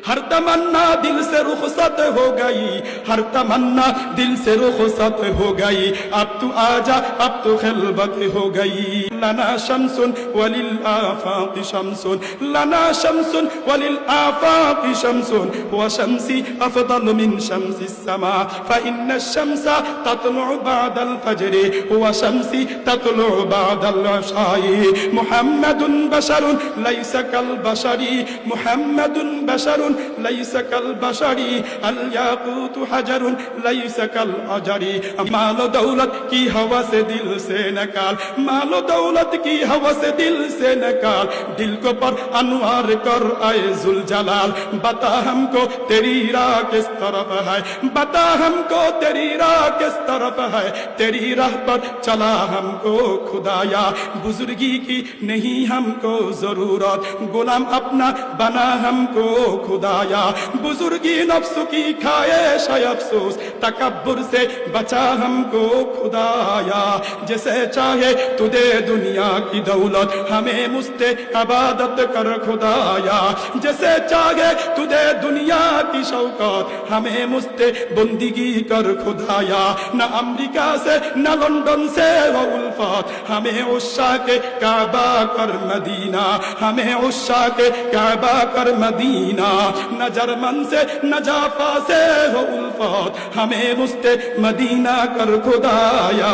हर तमन्ना दिल से रुखसत हो गई, हर तमन्ना दिल से रुखसत हो गई, अब तू आजा अब तो खिलबत हो गई। लना शम्सुन वलिल आफाक़ि शम्सुन, लना शम्सुन वलिल आफाक़ि शम्सुन, व शम्सी अफ़दल मिन शम्सिस समा, फ़इन्न शम्सा तत्लुउ बअदल फ़ज्रि, व शम्सी तत्लुउ बअदल इशाई। मुहम्मदुन बशरुन लैसा कल बशरी, मुहम्मदुन बशरुन लैसा कल बशरी, अल याक़ूतु हजरुन लैसा कल अजरी। मालो दौलत की हवा से दिल से निकाल, मालो दौलत की हवा से दिल से निकाल, दिल को पर अनवार कर आए जुल जलाल। बता हमको तेरी राह किस तरफ है, बता हमको तेरी राह किस तरफ है, तेरी राह पर चला हमको खुदाया। बुजुर्गी की नहीं हमको जरूरत, गुलाम अपना बना हमको खुदाया। बुजुर्गी नफ्स की खाए शाय अफसोस, तकब्बुर से बचा हमको खुदाया। जैसे चाहे तू दे दुनिया की दौलत, हमें मुस्ते इबादत कर खुदाया। जैसे चाहे तू दे दुनिया की शौकत, हमें मुस्ते बंदगी कर खुदाया। न अमेरिका से न लंदन से वो उल्फत, हमें उस्सा के काबा कर मदीना, हमें उस्सा के काबा कर मदीना। न जर्मन से न जाफा से वो उल्फत, हमें मुस्ते मदीना कर खुदाया,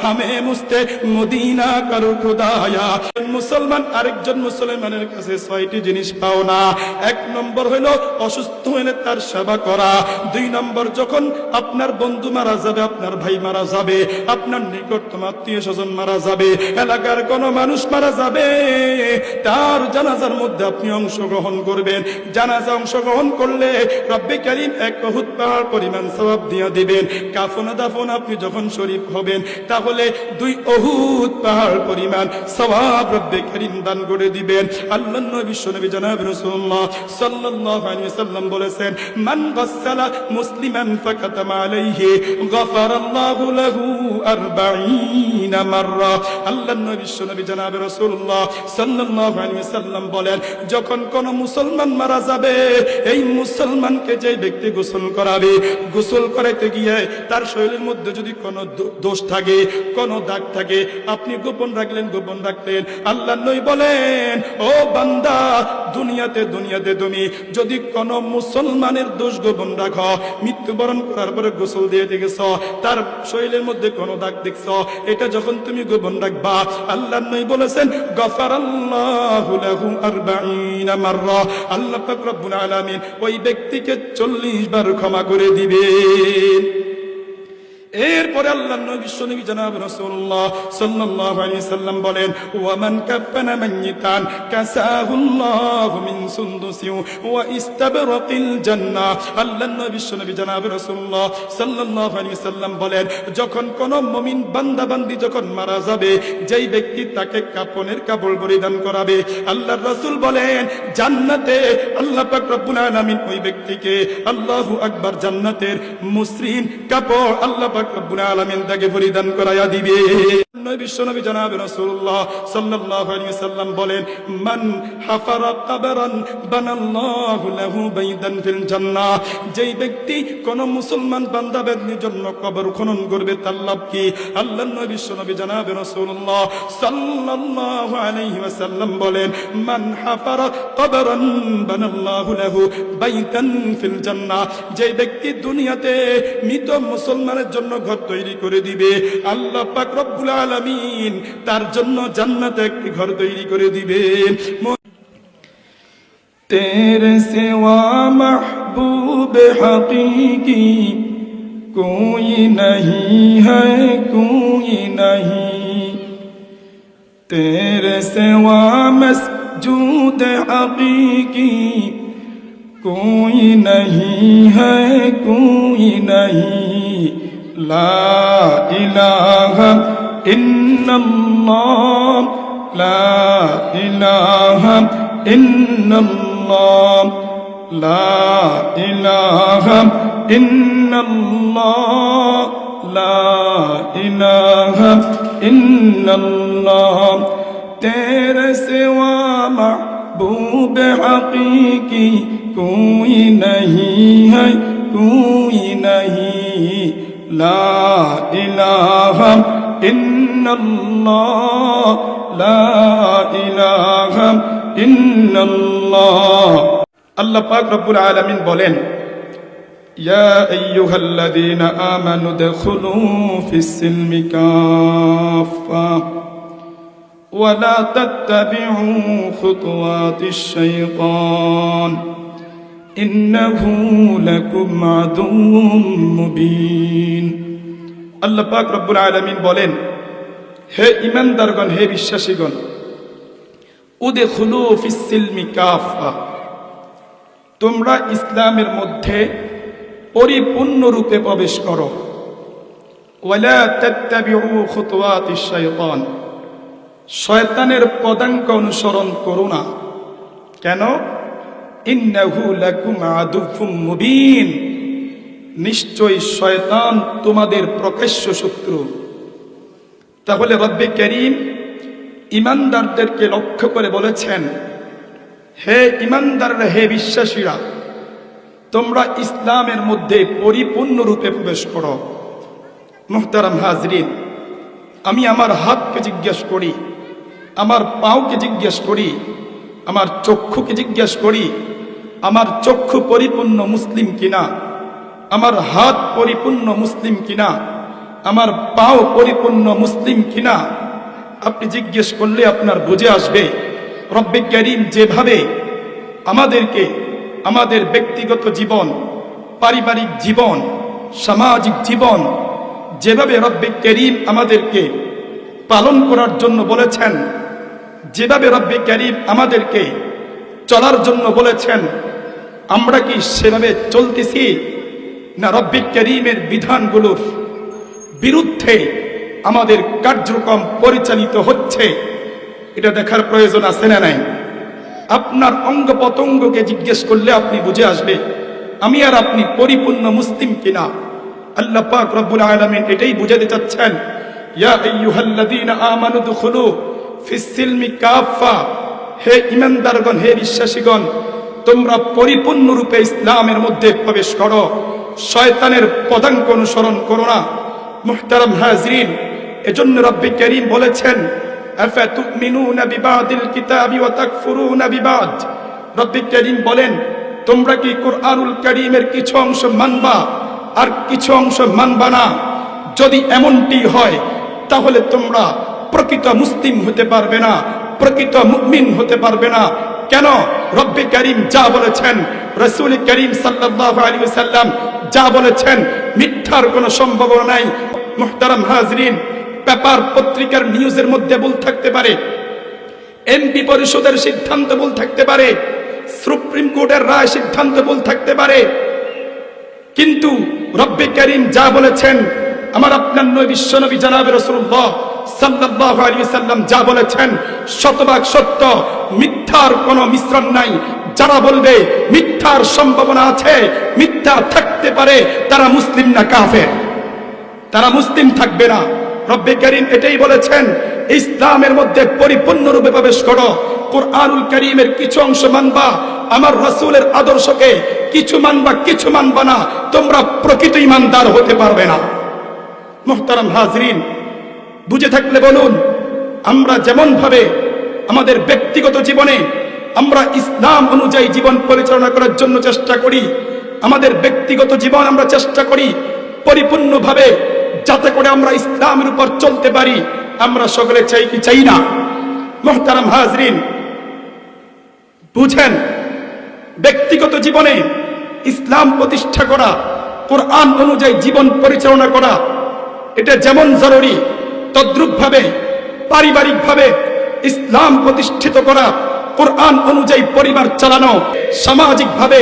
हमें मुस्ते मदीना कर खुदाया। मुसलमान আরেকজন মুসলমানের কাছে ছয়টি জিনিস পাও না। এক নম্বর হলো অসুস্থ হলে তার সেবা করা। দুই নম্বর যখন আপনার বন্ধু মারা যাবে, আপনার ভাই মারা যাবে, আপনার নিকটতম আত্মীয় স্বজন মারা যাবে, এলাকার কোন মানুষ মারা যাবে, তার জানাজার মধ্যে আপনি অংশগ্রহণ করবেন। জানাজা অংশগ্রহণ করলে রব্বে কারীম এক উহুদ পাহাড় পরিমাণ সওয়াব দিয়ে দিবেন। কাফন দাফন আপনি যখন শরীফ হবেন, তাহলে 2 উহুদ পাহাড় পরিমাণ সওয়াব রব্বে কারীম দান করে দিবেন। আল্লাহর নবী বিশ্বনবী জনাব রাসূলুল্লাহ সাল্লাল্লাহু আলাইহি ওয়াসাল্লাম বলেছেন, মান গাসসালা মুসলিমান ফাকাতামা আলাইহি গাফারাল্লাহু লাহু 40 মাররা। আল্লাহর নবী বিশ্বনবী জনাব রাসূলুল্লাহ সাল্লাল্লাহু আলাইহি ওয়াসাল্লাম বলেন, যখন কোন মুসলমান মারা যাবে, এই মুসলমানকে যে ব্যক্তি গোসল করাবে, গোসল করাইতে গিয়ে তার শরীরের মধ্যে যদি কোনো দোষ থাকে, কোনো দাগ থাকে, আপনি গোপন রাখলেন, গোপন রাখলেন, আল্লাহর নবী বলেন, ও বান্দা, দুনিয়াতে তুমি যদি কোন মুসলমানের দোষ গোপন রাখো, মৃত্যুবরণ করার পরে গোসল দিয়ে দেখেছ, তার শরীরের মধ্যে কোনো দাগ দেখছ, এটা যখন তুমি গোপন রাখবা, আল্লাহর নবী বলেছেন, গফারাল্লাহু লাহু 40 মাররা, আল্লাহ পাক রব্বুল আলামিন ওই ব্যক্তিকে 40 বার ক্ষমা করে দিবেন। এরপরে আল্লাহর নবী বিশ্বনবী জনাব রাসূলুল্লাহ সাল্লাল্লাহু আলাইহি ওয়াসাল্লাম বলেন, ওয়া মান কাফানা মাইয়িতান কাসাহুল্লাহু মিন সুনদুসি ওয়া ইস্তাবরাকিল জান্নাহ। আল্লাহর নবী বিশ্বনবী জনাব রাসূলুল্লাহ সাল্লাল্লাহু আলাইহি ওয়াসাল্লাম বলেন, যখন কোন মুমিন বান্দা বান্দি যখন মারা যাবে, যেই ব্যক্তি তাকে কাফনের কাপড় পরিধান করাবে, আল্লাহর রাসূল বলেন, জান্নাতে আল্লাহ পাক রব্বুল আলামিন ওই ব্যক্তিকে, আল্লাহু আকবার, জান্নাতের মসৃণ কাপড় আল্লাহ রব্বুল আলামিন তাকে পরিধান করায়া দিবে। বিশ্বনবী জনাব রাসূলুল্লাহ সাল্লাল্লাহু আলাইহি ওয়াসাল্লাম বলেন, মান হাফারা কবরান বানাল্লাহু লাহু বাইতান ফিল জান্নাহ। যেই ব্যক্তি কোন মুসলমান বান্দা বান্দির জন্য কবর খনন করবে, তার লাভ কি? আল্লাহর নবী বিশ্বনবী জনাব রাসূলুল্লাহ সাল্লাল্লাহু আলাইহি ওয়াসাল্লাম বলেন, মান হাফারা কবরান বানাল্লাহু লাহু বাইতান ফিল জান্নাহ। যেই ব্যক্তি দুনিয়াতে মৃত মুসলমানের জন্য ঘর তৈরি করে দিবে, আল্লাহ পাক রব্বুল আলামিন তার জন্য জান্নাতে একটি ঘর তৈরি করে দিবেন। তেরে সিওয়া মাহবুব হাকিকি কোই নহি হ্যায় কোই নহি, তেরে সিওয়া মসজুদ হাকিকি কোই নহি হ্যায় কোই নহি। লা ইলাহা ইল্লাল্লাহ, লা ইলাহা ইল্লাল্লাহ, লা ইলাহা ইল্লাল্লাহ, লা ইলাহা ইল্লাল্লাহ। তেরে সিওয়া মাহবুব হাকিকি कोई नहीं है कोई नहीं ला इलाहा इल्लल्लाह ला इलाहा इल्लल्लाह। আল্লাহ পাক রব্বুল আলামিন বলেন, ইয়া আইয়ুহাল্লাযীনা আমানু দুখুলু ফিস-সিলমি কাফা ওয়া লা তাত্তাবিউ খুতুওয়াতিশ শাইতান ইন্নাহু লাকুম আদুউম মুবিন। আল্লাহ পাক রব্বুল আলামিন বলেন, হে ঈমানদারগণ, হে বিশ্বাসীগণ, উদখুলু ফিস-সিলমি কাফা, তোমরা ইসলামের মধ্যে পরিপূর্ণরূপে প্রবেশ করো। ওয়ালা তাত্তাবিউ খুতুওয়াতিশ শাইতান, শয়তানের পদাঙ্ক অনুসরণ করো না। কেন? ইন্নাহু লাকুম আদুউম মুবিন, নিশ্চয়ই শয়তান তোমাদের প্রকাশ্য শত্রু। তাহলে রব্বে কারীম ঈমানদারদেরকে লক্ষ্য করে বলেছেন, হে ঈমানদাররা, হে বিশ্বাসীরা, তোমরা ইসলামের মধ্যে পরিপূর্ণরূপে প্রবেশ করো। মুহতারাম হাজরিন, আমি আমার হাতকে জিজ্ঞেস করি, আমার পাওকে জিজ্ঞেস করি, আমার চক্ষুকে জিজ্ঞেস করি, আমার চক্ষু পরিপূর্ণ মুসলিম কিনা, আমার হাত পরিপূর্ণ মুসলিম কিনা, আমার পাও পরিপূর্ণ মুসলিম কিনা। আপনি জিজ্ঞেস করলে আপনার বুঝে আসবে রব্বে কারীম যেভাবে আমাদেরকে আমাদের ব্যক্তিগত জীবন, পারিবারিক জীবন, সামাজিক জীবন, যেভাবে রব্বে কারীম আমাদেরকে পালন করার জন্য বলেছেন, যেভাবে রব্বে কারীম আমাদেরকে চলার জন্য বলেছেন, আমরা কি সেভাবে চলতেছি না রব্বে কারীমের বিধানগুলোর বিরুদ্ধে আমাদের কার্যক্রম পরিচালিত হচ্ছে? এটা দেখার প্রয়োজন আছে না নাই? আপনার অঙ্গ প্রত্যঙ্গকে জিজ্ঞেস করলে আপনি বুঝে আসবে আমি আর আপনি পরিপূর্ণ মুসলিম কিনা। আল্লাহ পাক রব্বুল আলামিন এটাই বুঝাতে চাচ্ছেন, ইয়া আইয়ুহাল্লাযীনা আমানু দুখুলু ফিস-সিলমি কাফা, হে ঈমানদারগণ, হে বিশ্বাসীগণ, তোমরা পরিপূর্ণরূপে ইসলামের মধ্যে প্রবেশ করো, শয়তানের পদাঙ্ক অনুসরণ করো না। মুহতারাম হাজরিন, এজন্য রব্বে কারীম বলেছেন, আফাতুমিনুনা বিবাদিল কিতাবি ওয়া তাকফুরুনা বিবাদ। রব্বে কারীম বলেন, তোমরা কি কুরআনুল কারীমের কিছু অংশ মানবা আর কিছু অংশ মানবা না? যদি এমনটি হয় তাহলে তোমরা প্রকৃত মুসলিম হতে পারবে না, প্রকৃত মুমিন হতে পারবে না। কেন? রব্বে কারীম যা বলেছেন, রাসূল কারীম সাল্লাল্লাহু আলাইহি ওয়াসাল্লাম যা বলেছেন, মিথ্যার কোনো সম্ভাবনা নাই। মুহতারাম হাজরিন, পেপার পত্রিকার নিউজের মধ্যে ভুল থাকতে পারে, এমপি পরিষদের সিদ্ধান্ত ভুল থাকতে পারে, সুপ্রিম কোর্টের রায় সিদ্ধান্ত ভুল থাকতে পারে, কিন্তু রব্বে কারীম যা বলেছেন, আমার আপনার নবী বিশ্বনবী জনাবে রাসূলুল্লাহ সাল্লাল্লাহু আলাইহি ওয়াসাল্লাম যা বলেছেন, শতভাগ সত্য, মিথ্যার কোনো মিশ্রণ নাই। যারা বলবে মিথ্যার সম্ভাবনা আছে, মিথ্যা থাকতে পারে, তারা মুসলিম না কাফের, তারা মুসলিম থাকবে না। রব্বে কারীম এটাই বলেছেন, ইসলামের মধ্যে পরিপূর্ণরূপে প্রবেশ করো। কুরআনুল কারীমের কিছু অংশ মানবা, আমার রাসূলের আদর্শকে কিছু মানবা, কিছু মানবা না, তোমরা প্রকৃত ঈমানদার হতে পারবে না। মুহতারাম হাজরিন, বুঝে থাকলে বলুন, আমরা যেমন ভাবে আমাদের ব্যক্তিগত জীবনে আমরা ইসলাম অনুযায়ী জীবন পরিচালনা করার জন্য চেষ্টা করি, আমাদের ব্যক্তিগত জীবন আমরা চেষ্টা করি পরিপূর্ণভাবে যাতে করে আমরা ইসলামের উপর চলতে পারি। আমরা সকলে চাই কি চাই না? মুহতারাম হাজরিন, বুঝেন, ব্যক্তিগত জীবনে ইসলাম প্রতিষ্ঠা করা, কোরআন অনুযায়ী জীবন পরিচালনা করা, এটা যেমন জরুরি, তদ্রূপভাবে পারিবারিকভাবে ইসলাম প্রতিষ্ঠিত করা, কোরআন অনুযায়ী পরিবার চালানো, সামাজিকভাবে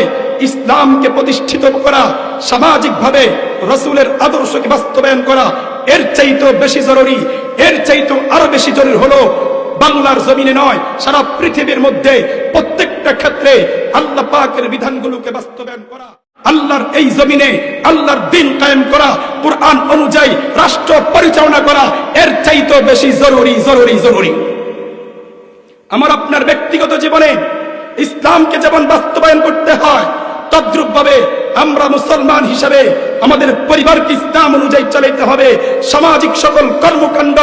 ইসলামকে প্রতিষ্ঠিত করা, সামাজিকভাবে রাসূলের আদর্শকে বাস্তবায়ন করা, এর চাইতেও বেশি জরুরি, এর চাইতেও আরো বেশি জরুরি হলো বাংলার জমিনে নয়, সারা পৃথিবীর মধ্যে প্রত্যেকটা ক্ষেত্রে আল্লাহ পাকের বিধানগুলোকে বাস্তবায়ন করা, আল্লাহর এই জমিনে আল্লাহর দ্বীন কায়েম করা, কোরআন অনুযায়ী রাষ্ট্র পরিচালনা করা, এর চাইতেও বেশি জরুরি জরুরি জরুরি। আমার আপনার ব্যক্তিগত জীবনে ইসলামকে যেমন বাস্তবায়ন করতে হয়, তদ্রূপ ভাবে আমরা মুসলমান হিসাবে আমাদের পরিবারকে ইসলাম অনুযায়ী চালাইতে হবে, সামাজিক সকল কর্মকাণ্ড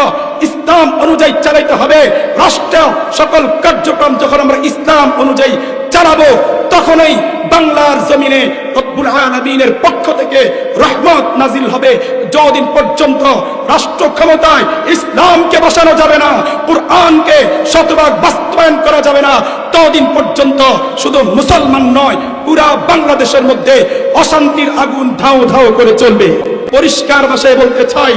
ইসলাম অনুযায়ী চালাইতে হবে, রাষ্ট্র সকল কার্যক্রম যখন আমরা ইসলাম অনুযায়ী চালাবো, তখনই বাংলার জমিনে রব্বুল আলামিনের পক্ষ থেকে রহমত নাজিল হবে। যতদিন পর্যন্ত রাষ্ট্র ক্ষমতায় ইসলামকে বসানো যাবে না, কুরআনকে শতভাগ বাস্তবায়ন করা যাবে না, ততদিন পর্যন্ত শুধু মুসলমান নয়, পুরা বাংলাদেশের মধ্যে অশান্তির আগুন ধাও ধাও করে চলবে। পরিষ্কার ভাষায় বলতে চাই,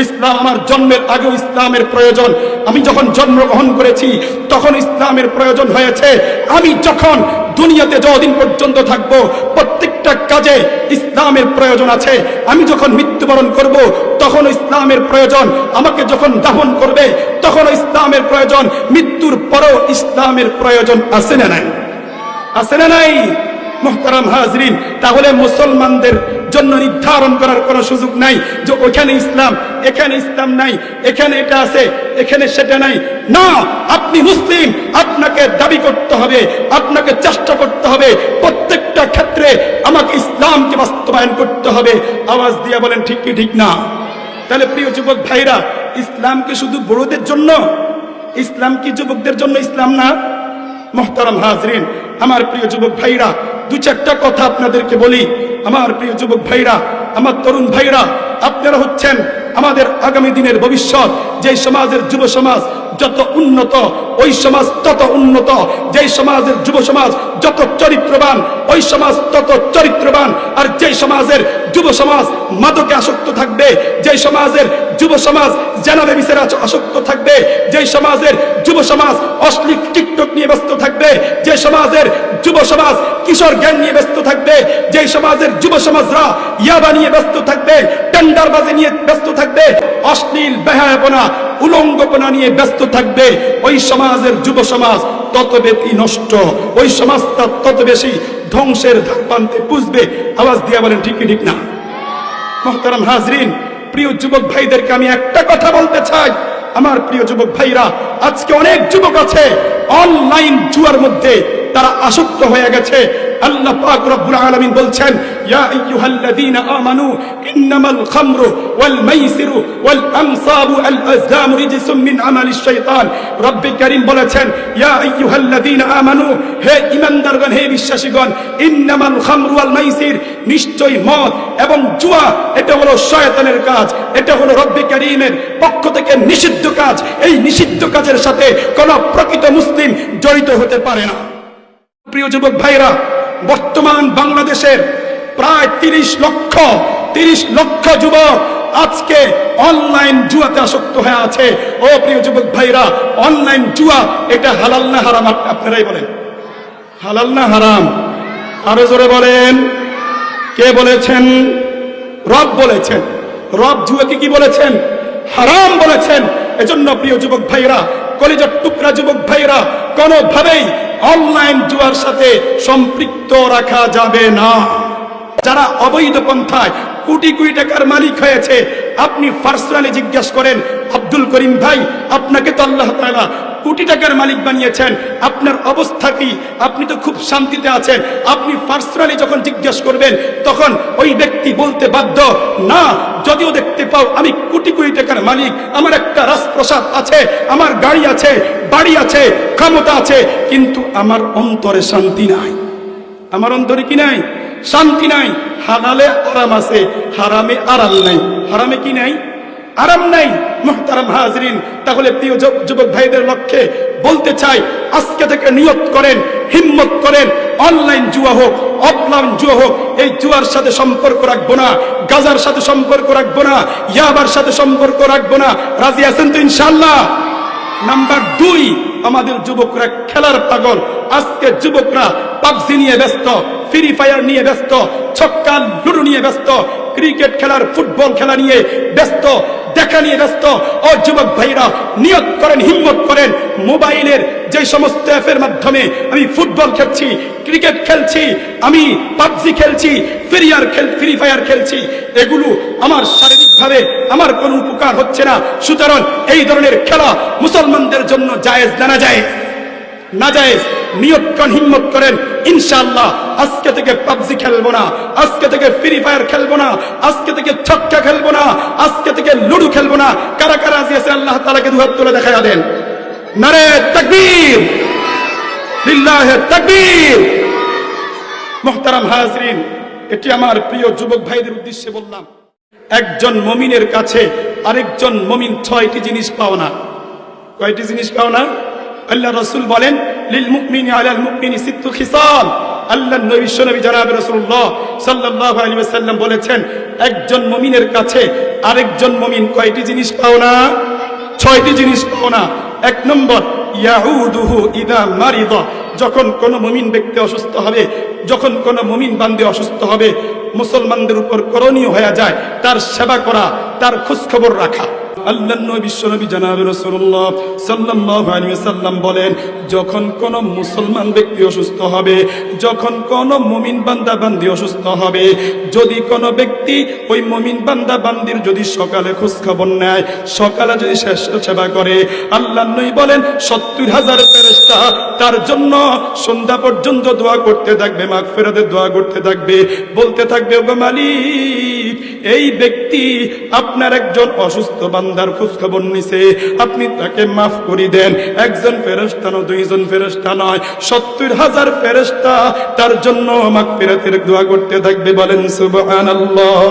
ইসলাম আমার জন্মের আগেও ইসলামের প্রয়োজন। আমি যখন জন্মগ্রহণ করেছি তখন ইসলামের প্রয়োজন হয়েছে। আমি যখন দুনিয়াতে যতদিন পর্যন্ত থাকবো প্রত্যেকটা কাজে ইসলামের প্রয়োজন আছে। আমি যখন মৃত্যুবরণ করব তখন ইসলামের প্রয়োজন। আমাকে যখন দাফন করবে তখন ইসলামের প্রয়োজন। মৃত্যুর পরেও ইসলামের প্রয়োজন আছে না নাই? আছে না নাই? মুহতারাম হাজরিন, তাহলে মুসলমানদের জন্য নির্ধারণ করার কোনো সুযোগ নাই যে ওখানে ইসলাম, এখানে ইসলাম নাই, এখানে এটা আছে, এখানে সেটা নাই। না, আপনি মুসলিম, আপনাকে দাবি করতে হবে, আপনাকে চেষ্টা করতে হবে প্রত্যেকটা ক্ষেত্রে আমাকে ইসলামকে বাস্তবায়ন করতে হবে। আওয়াজ দিয়ে বলেন ঠিক কি ঠিক না? তাহলে প্রিয় যুবক ভাইরা, ইসলাম কি শুধু বড়দের জন্য? ইসলাম কি যুবকদের জন্য ইসলাম না? মুহতারাম হাজরিন, আমার প্রিয় যুবক ভাইরা, দু চারটা কথা আপনাদেরকে বলি। আমার প্রিয় যুবক ভাইরা, আমার তরুণ ভাইরা, আপনারা হচ্ছেন আমাদের আগামী দিনের ভবিষ্যৎ। যে সমাজের যুব সমাজ যত উন্নত, ওই সমাজ তত উন্নত। যে সমাজের যুব সমাজ যত চরিত্রবান, ওই সমাজ তত চরিত্রবান। আর যে সমাজের যুব সমাজ মাদকে আসক্ত থাকবে, যে সমাজের যুব সমাজ জেনাবে বিচারে আসক্ত থাকবে, যে সমাজের যুব সমাজ অশ্লীল টিকটক নিয়ে ব্যস্ত থাকবে, যে সমাজের যুব সমাজ কিশোর জ্ঞান নিয়ে ব্যস্ত থাকবে, যে সমাজের যুব সমাজরা ইয়াবা নিয়ে ব্যস্ত থাকবে, টেন্ডারবাজি নিয়ে ব্যস্ত থাকবে, অশ্লীল বেহায়াপনা উলঙ্গপনা নিয়ে ব্যস্ত থাকবে, ওই সমাজের যুব সমাজ তত বেশি নষ্ট, ওই সমাজটা তত বেশি ধ্বংসের ধাপান্তে পুষবে। আওয়াজ দিয়ে বলেন ঠিক কি ঠিক না? মুহতারাম হাজরিন, প্রিয় যুবক ভাইদেরকে আমি একটা কথা বলতে চাই। আমার প্রিয় যুবক ভাইরা, আজকে অনেক যুবক আছে অনলাইন জুয়ার মধ্যে তারা আসক্ত হয়ে গেছে। আল্লাহ পাক রব্বুল আলামিন বলছেন, ইয়া আইয়ুহাল্লাযীনা আমানু ইন্নামাল খামরু ওয়াল মাইসিরু ওয়াল আনসাবু আল আজলামু রিজসুম মিন আমালিশ শাইতান। রব্বে কারীম বলেছেন, ইয়া আইয়ুহাল্লাযীনা আমানু, হে ঈমানদারগণ, হে বিশ্বাসীগণ, ইন্নামাল খামরু ওয়াল মাইসির, নিশ্চয়ই মদ এবং জুয়া এটা হলো শয়তানের কাজ, এটা হলো রব্বে কারীমের পক্ষ থেকে নিষিদ্ধ কাজ। এই নিষিদ্ধ কাজের সাথে কোন প্রকৃত মুসলিম জড়িত হতে পারে না। প্রিয় যুবক ভাইরা, বর্তমান বাংলাদেশের প্রায় 30 লক্ষ যুবক আজকে অনলাইন জুয়াতে আসক্ত হয়ে আছে। ও প্রিয় যুবক ভাইরা, অনলাইন জুয়া এটা হালাল না হারাম? আপনারাই বলেন, হালাল না হারাম? আরো জোরে বলেন। কে বলেছেন? রব বলেছেন। রব জুয়াকে কি বলেছেন? হারাম বলেছেন। এজন্য প্রিয় যুবক ভাইরা, কলিজার টুকরা যুবক ভাইরা, কোনোভাবেই অনলাইন জুয়ার সাথে সম্পৃক্ত রাখা যাবে না। যারা অবৈধ পন্থায় কোটি কোটি টাকার মালিক হয়েছে, আপনি পার্সোনালি জিজ্ঞাসা করেন, আব্দুল করিম ভাই, আপনাকে তো আল্লাহ তাআলা কোটি টাকার মালিক বানিয়েছেন, আপনার অবস্থা কি? আপনি তো খুব শান্তিতে আছেন। আপনি পার্সোনালি যখন জিজ্ঞাসা করবেন তখন ওই ব্যক্তি বলতে বাধ্য, না, যদিও দেখতে পাও আমি কোটি কোটি টাকার মালিক, আমার একটা রাজপ্রাসাদ আছে, আমার গাড়ি আছে, বাড়ি আছে, ক্ষমতা আছে, কিন্তু আমার অন্তরে শান্তি নাই। আমার অন্তরে কি নাই? শান্তি নাই। হালালে আরাম আছে, হারামে আরাম নাই। হারামে কি নাই? আরাম নাই। মুহতারাম হাজরিন, তাহলে প্রিয় যুবক ভাইদের লক্ষ্যে বলতে চাই, আজকে থেকে নিয়ত করেন, হিম্মত করেন, অনলাইন জুয়া হোক, অফলাইন জুয়া হোক, এই জুয়ার সাথে সম্পর্ক রাখবো না, গাজার সাথে সম্পর্ক রাখবো না, ইয়াবার সাথে সম্পর্ক রাখবো না। রাজি আছেন তো ইনশাআল্লাহ? নাম্বার 2, আমাদের যুবকরা খেলার পাগল। আজকে যুবকরা পাবজি নিয়ে ব্যস্ত, ফ্রি ফায়ার নিয়ে ব্যস্ত, ছক্কা লুডো নিয়ে ব্যস্ত, ক্রিকেট খেলার, ফুটবল খেলা নিয়ে ব্যস্ত, দেখা নিয়ে ব্যস্ত। ও যুবক ভাইরা, নিয়ত করেন, হিম্মত করেন, মোবাইলের যে সমস্ত অ্যাপের মাধ্যমে আমি ফুটবল খেলছি, ক্রিকেট খেলছি, আমি পাবজি খেলছি, ফ্রি ফায়ার খেলছি, এগুলো আমার শারীরিকভাবে আমার কোনো উপকার হচ্ছে না। সুতরাং এই ধরনের খেলা মুসলমানদের জন্য জায়েজ না? জায়েজ? নাজায়েজ নিয়ত করেন, হিম্মত করেন, ইনশাআল্লাহ আজকে থেকে পাবজি খেলবো না, আজকে থেকে ফ্রি ফায়ার খেলবো না, আজকে থেকে ছক্কা খেলবো না, আজকে থেকে লুডু খেলবো না। কারা কারা রাজি আছে আল্লাহ তাআলাকে দুই হাত তুলে দেখায়া দেন। নারে তাকবীর, লিল্লাহি তাকবীর। মুহতারাম হাজরিন, এটি আমার প্রিয় যুবক ভাইদের উদ্দেশ্যে বললাম। একজন মুমিনের কাছে আরেকজন মুমিন 6টি জিনিস পাও না। কয়টি জিনিস পাও না? আল্লাহ রাসূল বলেন লিল মুমিনি আলাল মুমিনি সিত্তু খিসাল। আল্লাহ নবী বিশ্বনবী জনাব রাসূলুল্লাহ সাল্লাল্লাহু আলাইহি ওয়াসাল্লাম বলেছেন, একজন মুমিনের কাছে আরেকজন মুমিন কয়টি জিনিস পাও না? 6টি জিনিস পাও না। 1 নম্বর, ইয়াউদুহু ইদা মারিদা। যখন কোন মুমিন ব্যক্তি অসুস্থ হবে, যখন কোন মুমিন বান্দা অসুস্থ হবে, মুসলমানদের উপর করণীয় হয়ে যায় তার সেবা করা, তার খোঁজ খবর রাখা। আল্লাহর নবী বিশ্বনবী জনাব রাসূলুল্লাহ সাল্লাল্লাহু আলাইহি ওয়াসাল্লাম বলেন, যখন কোন মুসলমান ব্যক্তি অসুস্থ হবে, যখন কোন মুমিন বান্দা বান্দি অসুস্থ হবে, যদি কোন ব্যক্তি ওই মুমিন বান্দা বান্দির যদি সকালে খোঁজ খবর নেয়, সকালে যদি সেবা করে, আল্লাহর নবী বলেন ৭০,০০০ ফেরেশতা তার জন্য সন্ধ্যা পর্যন্ত দোয়া করতে থাকবে, মাগফিরাতের দোয়া করতে থাকবে, বলতে থাকবে, ওগো মালিক, এই ব্যক্তি আপনার একজন অসুস্থ বান্দার খোঁজ খবর নিছে, আপনি তাকে মাফ করে দেন। একজন ফেরেশতা নয়, 2 জন ফেরেশতা নয়, ৭০,০০০ ফেরেশতা তার জন্য মাগফিরাতের দোয়া করতে থাকবে। বলেন সুবহানাল্লাহ।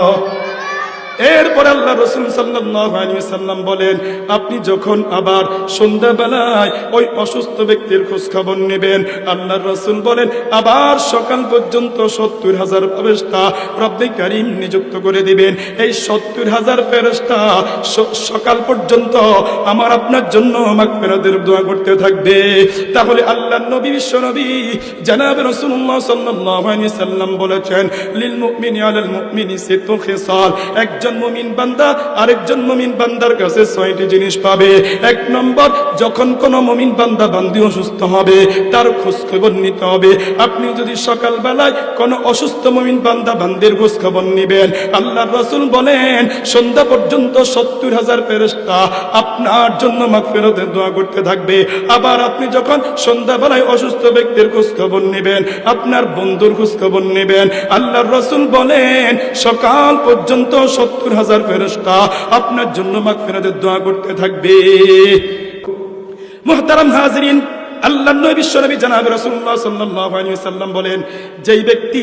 এরপর আল্লাহ রাসূল সাল্লাল্লাহু আলাইহি ওয়াসাল্লাম বলেন, আপনি যখন আবার সন্ধ্যাবেলায় ওই অসুস্থ ব্যক্তির খোঁজ খবর নেবেন, আল্লাহর রাসূল বলেন আবার সকাল পর্যন্ত ৭০,০০০ ফেরেশতা রব্বে কারীম নিযুক্ত করে দিবেন। এই ৭০,০০০ ফেরেশতা সকাল পর্যন্ত আমার আপনার জন্য মাগফিরাতের দোয়া করতে থাকবে। তাহলে আল্লাহর নবী বিশ্বনবী জনাব রাসূলুল্লাহ সাল্লাল্লাহু আলাইহি ওয়াসাল্লাম বলেছেন, লিল মুমিনি আলাল মুমিনি সিত্তু খিসাল। একজন মুমিন বান্দা আরেকজন মুমিন বান্দার কাছে 6টি জিনিস পাবে। 1 নম্বর, যখন কোন মুমিন বান্দা বান্দি অসুস্থ হবে তার খোঁজ খবর নিতে হবে। আপনি যদি সকাল বেলায় কোন অসুস্থ মুমিন বান্দা বান্দির খোঁজ খবর নেবেন, আল্লাহর রাসূল বলেন সন্ধ্যা পর্যন্ত ৭০,০০০ ফেরেশতা আপনার জন্য মাগফিরাতের দোয়া করতে থাকবে। আবার আপনি যখন সন্ধ্যা বেলায় অসুস্থ ব্যক্তির খোঁজ খবর নেবেন, আপনার বন্ধুর খোঁজ খবর নেবেন, আল্লাহর রাসূল বলেন সকাল পর্যন্ত ৭০,০০০ ফেরেশতা আপনার জন্য মাগফিরাতের দোয়া করতে থাকবে। মুহতারাম হাজিরিন, আল্লাহর নবী বিশ্বনবী জনাব রাসূলুল্লাহ সাল্লাল্লাহু আলাইহি ওয়াসাল্লাম বলেন, যেই ব্যক্তি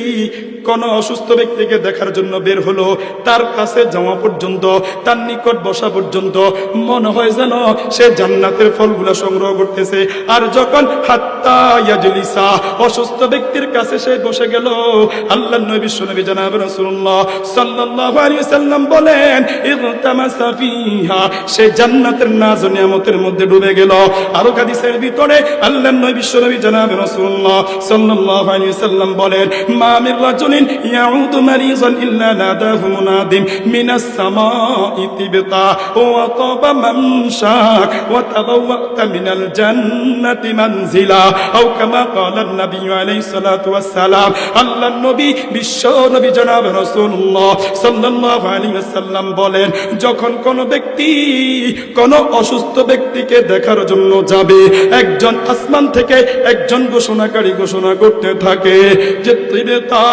কোন অসুস্থ ব্যক্তিকে দেখার জন্য বের হলো, তার কাছে যাওয়া পর্যন্ত, তার নিকট বসা পর্যন্ত মনে হয় যেন সে জান্নাতের ফলগুলো সংগ্রহ করতেছে। আর যখন হাত্তা ইয়াজলিসা, অসুস্থ ব্যক্তির কাছে সে বসে গেল, আল্লাহর নবী বিশ্বনবী জনাব রাসূলুল্লাহ সাল্লাল্লাহু আলাইহি ওয়াসাল্লাম বলেন, ইগতামাসা ফিহা, সে জান্নাতের নাজ ও নিয়ামতের মধ্যে ডুবে গেল। আর হাদিসের ভিতরে আল্লাহর নবী বিশ্বনবী জনাব রাসূলুল্লাহ সাল্লাল্লাহু আলাইহি ওয়াসাল্লাম বলেন, মা মির রাজুলিন ইয়াউদু মারিজান ইল্লা নাদাহু মুনাদিম মিনাস সামাই তিবতা ওয়া তাবা মামশাক ওয়া তাবাওয়াতা মিনাল জান্নাতি মানজিলা আও কামা ক্বালা নবী আলাইহিস সালাতু ওয়াস সালাম। আল্লাহর নবী বিশ্বনবী জনাব রাসূলুল্লাহ সাল্লাল্লাহু আলাইহি ওয়াসাল্লাম বলেন, যখন কোন ব্যক্তি কোন অসুস্থ ব্যক্তিকে দেখার জন্য যাবে, একজন আসমান থেকে একজন ঘোষণাকারী ঘোষণা করতে থাকে যে তিবতা,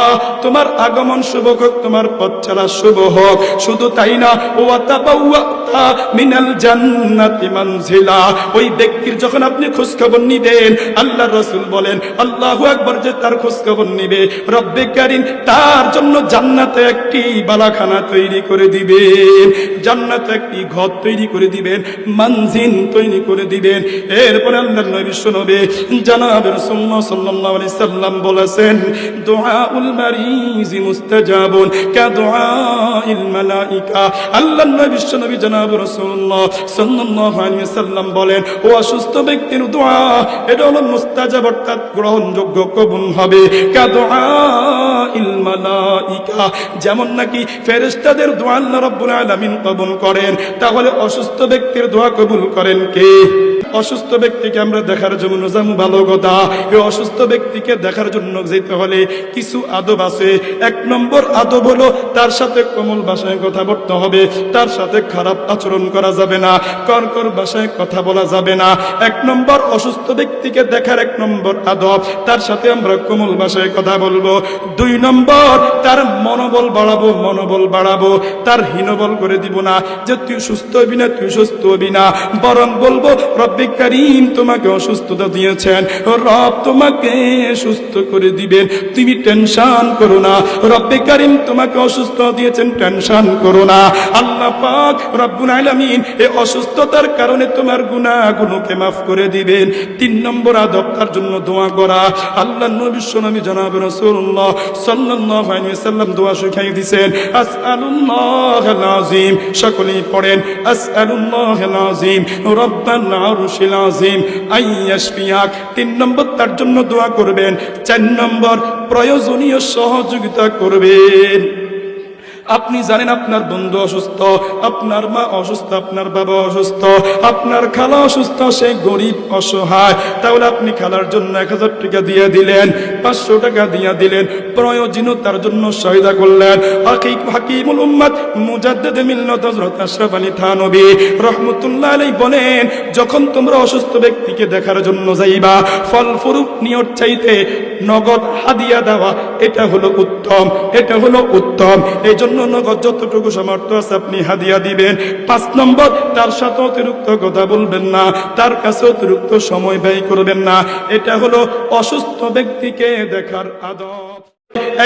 তোমার আগমন শুভ হোক, তোমার পথ চলা শুভ হোক। শুধু তাই না, ওয়া তাবাওয়াতা মিনাল জান্নাতি মানজিলা, ওই ব্যক্তির যখন আপনি খোঁজ খবর নিবেন, আল্লাহর রাসূল বলেন আল্লাহু আকবার, যে তার খোঁজ খবর নিবে, রব্বে কারীম তার জন্য জান্নাতে একটি বালাখানা তৈরি করে দিবেন, জান্নাতে একটি ঘর তৈরি করে দিবেন, মানজিল তৈরি করে দিবেন। এরপর আল্লাহর নবী বিশ্বনবী জনাব রাসূলুল্লাহ সাল্লাল্লাহু আলাইহি সাল্লাম বলেছেন, দুআউল মারিজি মুস্তাজাবুন কা দুআইল মালাইকা। আল্লাহর নবী বিশ্বনবী জনাব রাসূলুল্লাহ সাল্লাল্লাহু আলাইহি সাল্লাম বলেন, ও অসুস্থ ব্যক্তির দোয়া এটা হলো মুস্তাজাব, অর্থাৎ গ্রহণযোগ্য, কবুল হবে। কা দুআইল মালাইকা, যেমন নাকি ফেরেশতাদের দোয়া আল্লাহ রাব্বুল আলামিন কবুল করেন, তাহলে অসুস্থ ব্যক্তির দোয়া কবুল করেন কে? অসুস্থ ব্যক্তিকে আমরা দেখার জন্য যাবো, ভালো কথা। এই অসুস্থ ব্যক্তিকে দেখার জন্য যেতে হলে কিছু আদব আছে। 1 নম্বর আদব হলো তার সাথে কোমল ভাষায় কথা বলতে হবে, তার সাথে খারাপ আচরণ করা যাবে না, কর্কর ভাষায় কথা বলা যাবে না। 1 নম্বর অসুস্থ ব্যক্তিকে দেখার 1 নম্বর আদব, তার সাথে আমরা কোমল ভাষায় কথা বলবো। 2 নম্বর তার মনোবল বাড়াবো, তার হীনবল করে দিব না যে তুই সুস্থ হবি না, তুই সুস্থ হবি না, বরং বলবো রব্বে কারীম তোমাকে অসুস্থতা দিয়েছেন, রব তোমাকে সুস্থ করে দিবেন, তুমি টেনশন করো না। রব্বে কারীম তোমাকে অসুস্থ দিয়েছেন, টেনশন করো না। আল্লাহ পাক রব্বুল আলামিন এই অসুস্থতার কারণে তোমার গুনাহগুলোকে মাফ করে দিবেন। 3 নম্বর আদব তার জন্য দোয়া করা। আল্লাহর নবী বিশ্বনবী জনাব রাসূলুল্লাহ সাল্লাল্লাহু আলাইহি ওয়াসাল্লাম দোয়া শিখিয়ে দিয়েছেন, আসআলুল্লাহাল আযীম, সকলেই পড়েন, আসআলুল্লাহাল আযীম রব্বাল আরশিল আযীম আইয়াশফিয়াক। 3 নম্বর তার জন্য দোয়া করবেন। 4 নম্বর প্রয়োজনীয় সহযোগিতা করবেন। আপনি জানেন আপনার বন্ধু অসুস্থ, আপনার মা অসুস্থ, আপনার বাবা অসুস্থ, আপনার খালা অসুস্থ, সে গরিব অসহায়, তাহলে আপনি খালার জন্য 1000 টাকা দিয়ে দিলেন, 500 টাকা দিয়ে দিলেন, প্রয়োজনীয়তার জন্য সহায়তা করলেন। হাকিমুল উম্মাত মুজাদ্দিদ মিল্লাত হযরত আশরাফ আলী থানভী রাহমাতুল্লাহ আলাইহি বলেন, যখন তোমরা অসুস্থ ব্যক্তিকে দেখার জন্য যাইবা, ফল ফুরুক নিয়ত চাইতে নগদ হাদিয়া দেওয়া, এটা হলো উত্তম, এটা হলো উত্তম। এই জন্য নগদ যতটুকু সামর্থ্য আছে আপনি হাদিয়া দিবেন। 5 নম্বর তার সাথে অতিরিক্ত কথা বলবেন না, তার কাছে অতিরিক্ত সময় ব্যয় করবেন না। এটা হলো অসুস্থ ব্যক্তিকে দেখার আদব।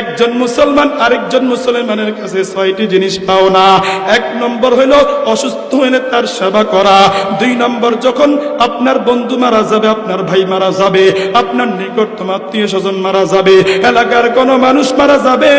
একজন মুসলমান আরেকজন মুসলমানের কাছে 6টি জিনিস পাও না। 1 নম্বর হলো অসুস্থ হলে তার সেবা করা। 2 নম্বর যখন আপনার বন্ধু মারা যাবে, আপনার ভাই মারা যাবে, আপনার নিকটতম আত্মীয় স্বজন মারা যাবে, এলাকার কোনো মানুষ মারা যাবে,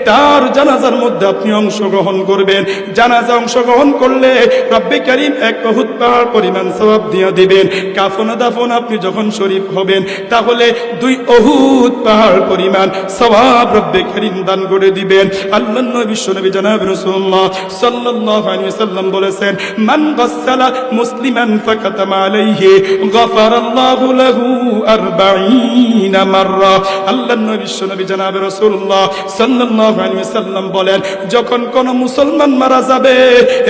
তার জানাজার মধ্যে আপনি অংশগ্রহণ করবেন। জানাজা অংশগ্রহণ করলে রব্বে কারীম 1 উহুদ পাহাড় পরিমাণ সওয়াব দিয়ে দিবেন। কাফন দাফন আপনি যখন শরীফ হবেন, তাহলে 2 উহুদ পাহাড় পরিমাণ সওয়াব রব্বে কারীম দান করে দিবেন। আল্লাহর নবী বিশ্বনবী জনাব রাসূলুল্লাহ সাল্লাল্লাহু আলাইহি ওয়াসাল্লাম বলেছেন, মান গাসসালা মুসলিমান ফাকাতামা আলাইহি গাফারাল্লাহু লাহু 40 মাররা। আল্লাহর নবী বিশ্বনবী জনাব রাসূলুল্লাহ সাল্লাল্লাহু আলাইহি ওয়াসাল্লাম বলেন, যখন কোন মুসলমান মারা যাবে,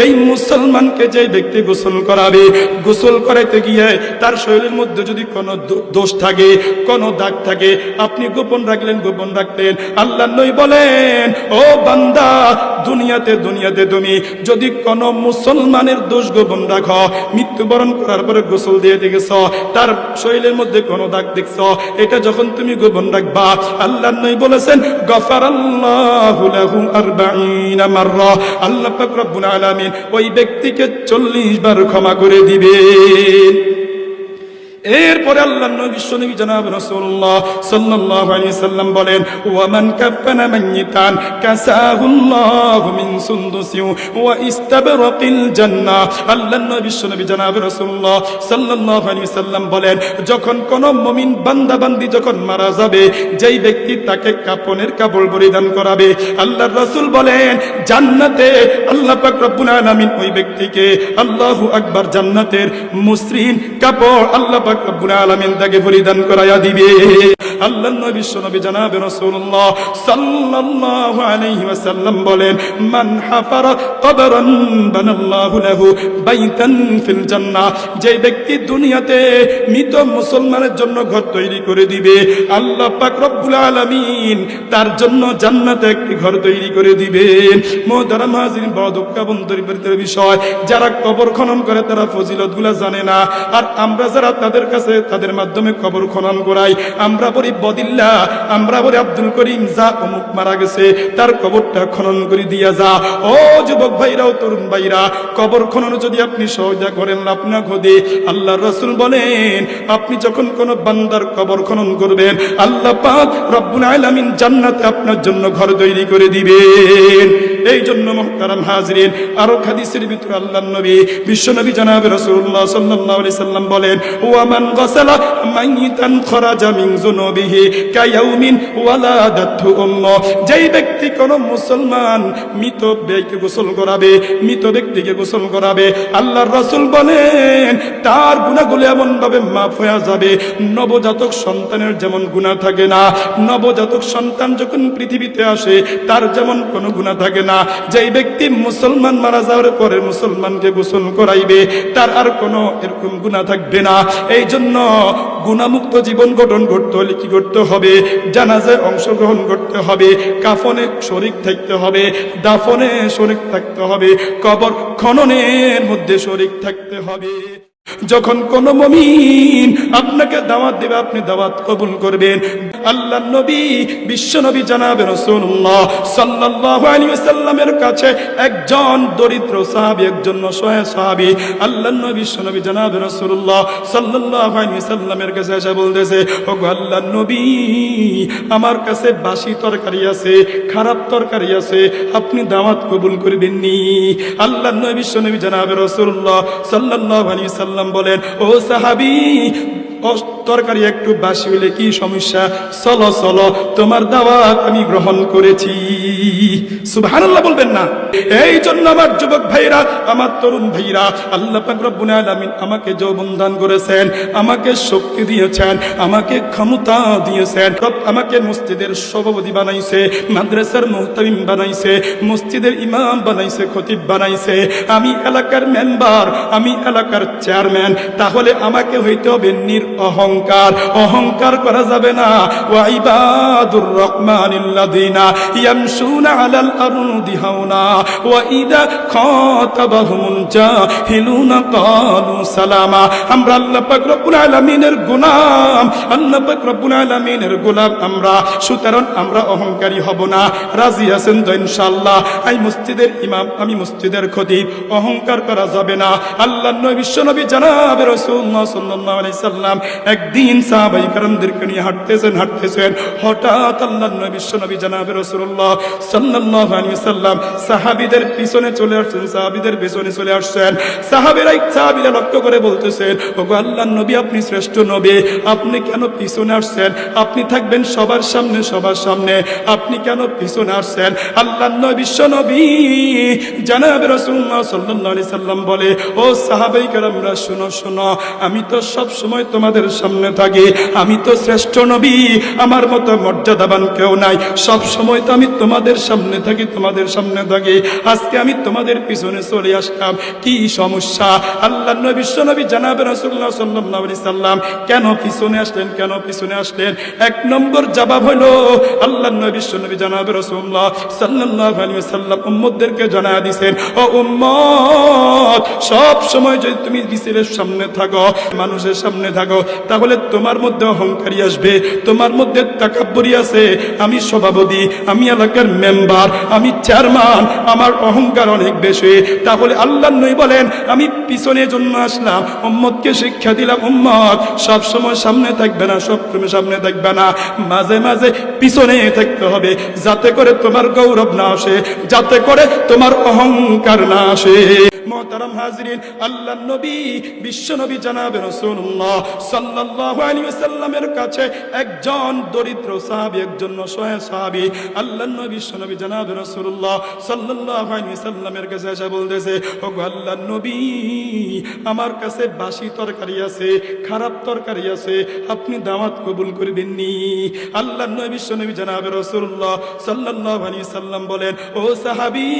এই মুসলমানকে যে ব্যক্তি গোসল করাবে, গোসল করাইতে গিয়ে তার শরীরের মধ্যে যদি কোনো দোষ থাকে, কোনো দাগ থাকে, আপনি গোপন রাখলেন, গোপন রাখলেন, আল্লাহর নবী বলেন, ও বান্দা, দুনিয়াতে তুমি যদি কোন মুসলমানের দোষ গোপন রাখো, মৃত্যুবরণ করার পরে গোসল দিয়ে দেখেছ, তার শরীরের মধ্যে কোনো দাগ দেখছ, এটা যখন তুমি গোপন রাখবা, আল্লাহর নবী বলেছেন, গফারাল্লাহু লাহু 40 মাররা, আল্লাহ পাক রব্বুল আলামিন ওই ব্যক্তিকে 40 বার ক্ষমা করে দিবেন। এরপরে আল্লাহর নবী বিশ্বনবী জনাব রাসূলুল্লাহ সাল্লাল্লাহু আলাইহি সাল্লাম বলেন, ওয়া মান কাফানা মাইয়িতান কাসাহুল্লাহু মিন সুনদুসি ওয়া ইস্তাবরাকিল জান্নাহ। আল্লাহর নবী বিশ্বনবী জনাব রাসূলুল্লাহ সাল্লাল্লাহু আলাইহি সাল্লাম বলেন, যখন কোন মুমিন বান্দা বান্দি যখন মারা যাবে, যেই ব্যক্তি তাকে কাফনের কাপড় পরিধান করাবে, আল্লাহর রাসূল বলেন, জান্নাতে আল্লাহ পাক রব্বুল আলামিন ওই ব্যক্তিকে, আল্লাহু আকবার, জান্নাতের মসৃণ কাপড় আল্লাহ পাক রব্বুল আলামিন তাকে পরিধান করায়া দিবে। আল্লাহর নবী বিশ্বনবী জনাব রাসূলুল্লাহ সাল্লাল্লাহু আলাইহি ওয়াসাল্লাম বলেন, মান হাফারা কবরান বানাল্লাহু লাহু বাইতান ফিল জান্নাহ। যে ব্যক্তি দুনিয়াতে মৃত মুসলমানের জন্য ঘর তৈরি করে দিবে, আল্লাহ পাক রব্বুল আলামিন তার জন্য জান্নাতে একটি ঘর তৈরি করে দিবেন। মুহতারাম হাজিরিন, বড় দুঃখাবন্তর বিষয়, যারা কবর খনন করে তারা ফজিলতগুলো জানে না, আর আমরা যারা তাদের মাধ্যমে কবর খনন করাই, আমরা বলি বদিল্লা, আমরা বলি আব্দুল করিম, যা অমুক মারা গেছে, তার কবরটা খনন করে দিয়া যা। ও যুবক ভাইরা, ও তরুণ ভাইরা, কবর খনন যদি আপনি সহজা করেন, আপনার খোদে আল্লাহর রাসূল বলেন, আপনি যখন কোন বান্দার কবর খনন করবেন, আল্লাহ পাক রব্বুল আলামিন জান্নাতে আপনার জন্য ঘর তৈরি করে দিবেন। এই জন্য মুহতারাম হাজরিন, আরো হাদিসের ভিতরে আল্লাহর নবী বিশ্বনবী জনাব রাসূলুল্লাহ সাল্লাল্লাহু আলাইহি সাল্লাম বলেন, ওয়া মান গাসালা মাইতান খরাজা মিন যুনুবিহি কায়াউমিন ওয়ালাদাতহু উম্মু। যেই ব্যক্তি কোন মুসলমান মৃত ব্যক্তিকে গোসল করাবে, মৃত ব্যক্তিকে গোসল করাবে, আল্লাহর রাসূল বলেন তার গুনাহগুলো এমন ভাবে মাফ হয়ে যাবে, নবজাতক সন্তানের যেমন গুনাহ থাকে না, নবজাতক সন্তান যখন পৃথিবীতে আসে তার যেমন কোনো গুনাহ থাকে না, যেই ব্যক্তি মুসলমান মারা যাওয়ার পরে মুসলমানকে গোসল করাইবে তার আর কোনো এরকম গুনাহ থাকবে না। এই জন্য গুনাহমুক্ত জীবন গঠন করতে হলে কি করতে হবে? জানাজায় অংশগ্রহণ করতে হবে, কাফনে শরীক থাকতে হবে, দাফনে শরীক থাকতে হবে, কবর খননের মধ্যে শরীক থাকতে হবে। যখন কোন মুমিন আপনাকে দাওয়াত দেবে আপনি দাওয়াত কবুল করবেন। আল্লাহর নবী বিশ্ব নবী জনাবে রাসূলুল্লাহ সাল্লাল্লাহু আলাইহি ওয়াসাল্লামের কাছে একজন দরিদ্র সাহাবী, একজন অসহায় সাহাবী আল্লাহর নবী বিশ্ব নবী জনাবে রাসূলুল্লাহ সাল্লাল্লাহু আলাইহি ওয়াসাল্লামের কাছে এসে বলতেছে, ওগো আল্লাহর নবী, আমার কাছে বাসি তরকারি আছে, খারাপ তরকারি আছে, আপনি দাওয়াত কবুল করবেন নি? আল্লাহর নবী বিশ্ব নবী জনাবে রাসূলুল্লাহ সাল্লাল্লাহু আলাইহি ওয়াসাল্লাম বলেন, ও সাহাবী, তরকারি একটু বাসি হইলে কি সমস্যা? চলো চলো, তোমার দাওয়াত আমি গ্রহণ করেছি। সুবহানাল্লাহ বলবেন না? এই জন্য আমার যুবক ভাইরা, আমার তরুণ ভাইরা, আল্লাহ পাক রব্বুল আলামিন আমাকে যৌবন দান করেছেন, আমাকে শক্তি দিয়েছেন, আমাকে ক্ষমতা দিয়েছেন, আমাকে মসজিদের সভাপতি বানাইছে, মাদ্রাসার মুহতামিম বানাইছে, মসজিদের ইমাম বানাইছে, খতিব বানাইছে, আমি এলাকার মেম্বার, আমি এলাকার চেয়ারম্যান। তাহলে আমাকে হইতে হবে অহংকার, অহংকার করা যাবে না। ওয়া ইবাদুর রহমানিল্লাযিনা ইয়ামশুনা আলাল আরদি হাওনা ওয়া ইযা খাতাবাহুমুল জাহিলুনা ক্বালু সালামা। আমরা আল্লাহ পাক রব্বুল আলামিনের গোলাম, আল্লাহ পাক রব্বুল আলামিনের গোলাম আমরা, সুতরাং আমরা অহংকারী হব না। রাজি আছেন তো ইনশাআল্লাহ? এই মসজিদের ইমাম, আমি মসজিদের খতিব, অহংকার করা যাবে না। আল্লাহর নবী বিশ্ব নবী জনাবে রাসূলুল্লাহ সাল্লাল্লাহু আলাইহি সাল্লাম একদিন সাহাবায়ে কেরামদেরকে নিয়ে হাঁটতেছেন, হঠাৎ আল্লাহর নবী বিশ্ব নবী জনাবে রাসূলুল্লাহ সাল্লাল্লাহু আলাইহি সাল্লাম সাহাবীদের পিছনে চলে আসছেন, সাহাবীদের পিছনে চলে আসছেন। সাহাবীরা লক্ষ্য করে বলতেছেন, ওগো আল্লাহর নবী, আপনি শ্রেষ্ঠ নবী, আপনি কেন পিছনে আসছেন? আপনি থাকবেন সবার সামনে, সবার সামনে, আপনি কেন পিছনে আসছেন? আল্লাহর নবী বিশ্ব নবী জনাবে রাসূলুল্লাহ সাল্লাল্লাহু আলাইহি সাল্লাম বলে, ও সাহাবায়ে কেরামরা, শোনো শোনো, আমি তো সব সময় তোমাদের সামনে থাকি, আমি তো শ্রেষ্ঠ নবী, আমার মতো মর্যাদাবান কেউ নাই, সব সময় তো আমি তোমাদের সামনে থাকি, তোমাদের সামনে থাকি, আজকে আমি তোমাদের পিছনে চলে আসলাম, কি সমস্যা? আল্লাহর নবী বিশ্ব নবী জনাবে রাসূলুল্লাহ সাল্লাল্লাহু আলাইহি সাল্লাম কেন পিছনে আসলেন, কেন পিছনে আসলেন? এক নম্বর জবাব হলো, আল্লাহর নবী বিশ্ব নবী জনাবে রাসূলুল্লাহ সাল্লাল্লাহু আলাইহি সাল্লাম উম্মতদেরকে জানায়া দিয়েছেন, ও উম্মত, সব সময় যদি তুমি বিচারের সামনে থাকো, মানুষের সামনে থাকো, তাহলে তোমার মধ্যে অহংকারী আসবে, তোমার মধ্যে তাকাব্বুরি আছে। আমি সভাপতি, আমি এলাকার মেম্বার, আমি চেয়ারম্যান, আমার অহংকার অনেক বেশি। তাহলে আল্লাহর নবী বলেন, আমি পিছনের জন্য আসলাম, উম্মতকে শিক্ষা দিলাম, উম্মত সব সময় সামনে থাকবে না, সব সময় সামনে থাকবে না, মাঝে মাঝে পিছনে থাকতে হবে, যাতে করে তোমার গৌরব না আসে, যাতে করে তোমার অহংকার না আসে। মুহতারাম হাজিরিন, আল্লাহর নবী বিশ্ব নবী জনাবে রাসূলুল্লাহ সাল্লাল্লাহু আলাইহি ওয়াসাল্লামের কাছে একজন দরিদ্র সাহাবী, একজন অসহায় সাহাবী আল্লাহর নবী বিশ্ব নবী জনাবে রাসূলুল্লাহ সাল্লাল্লাহু আলাইহি ওয়াসাল্লামের কাছে এসে বলতেছে, ওগো আল্লাহর নবী, আমার কাছে বাসি তরকারি আছে, খারাপ তরকারি আছে, আপনি দাওয়াত কবুল করবেন নি? আল্লাহর নবী বিশ্ব নবী জনাবে রাসূলুল্লাহ সাল্লাল্লাহু আলাইহি ওয়াসাল্লাম বলেন, ও সাহাবী,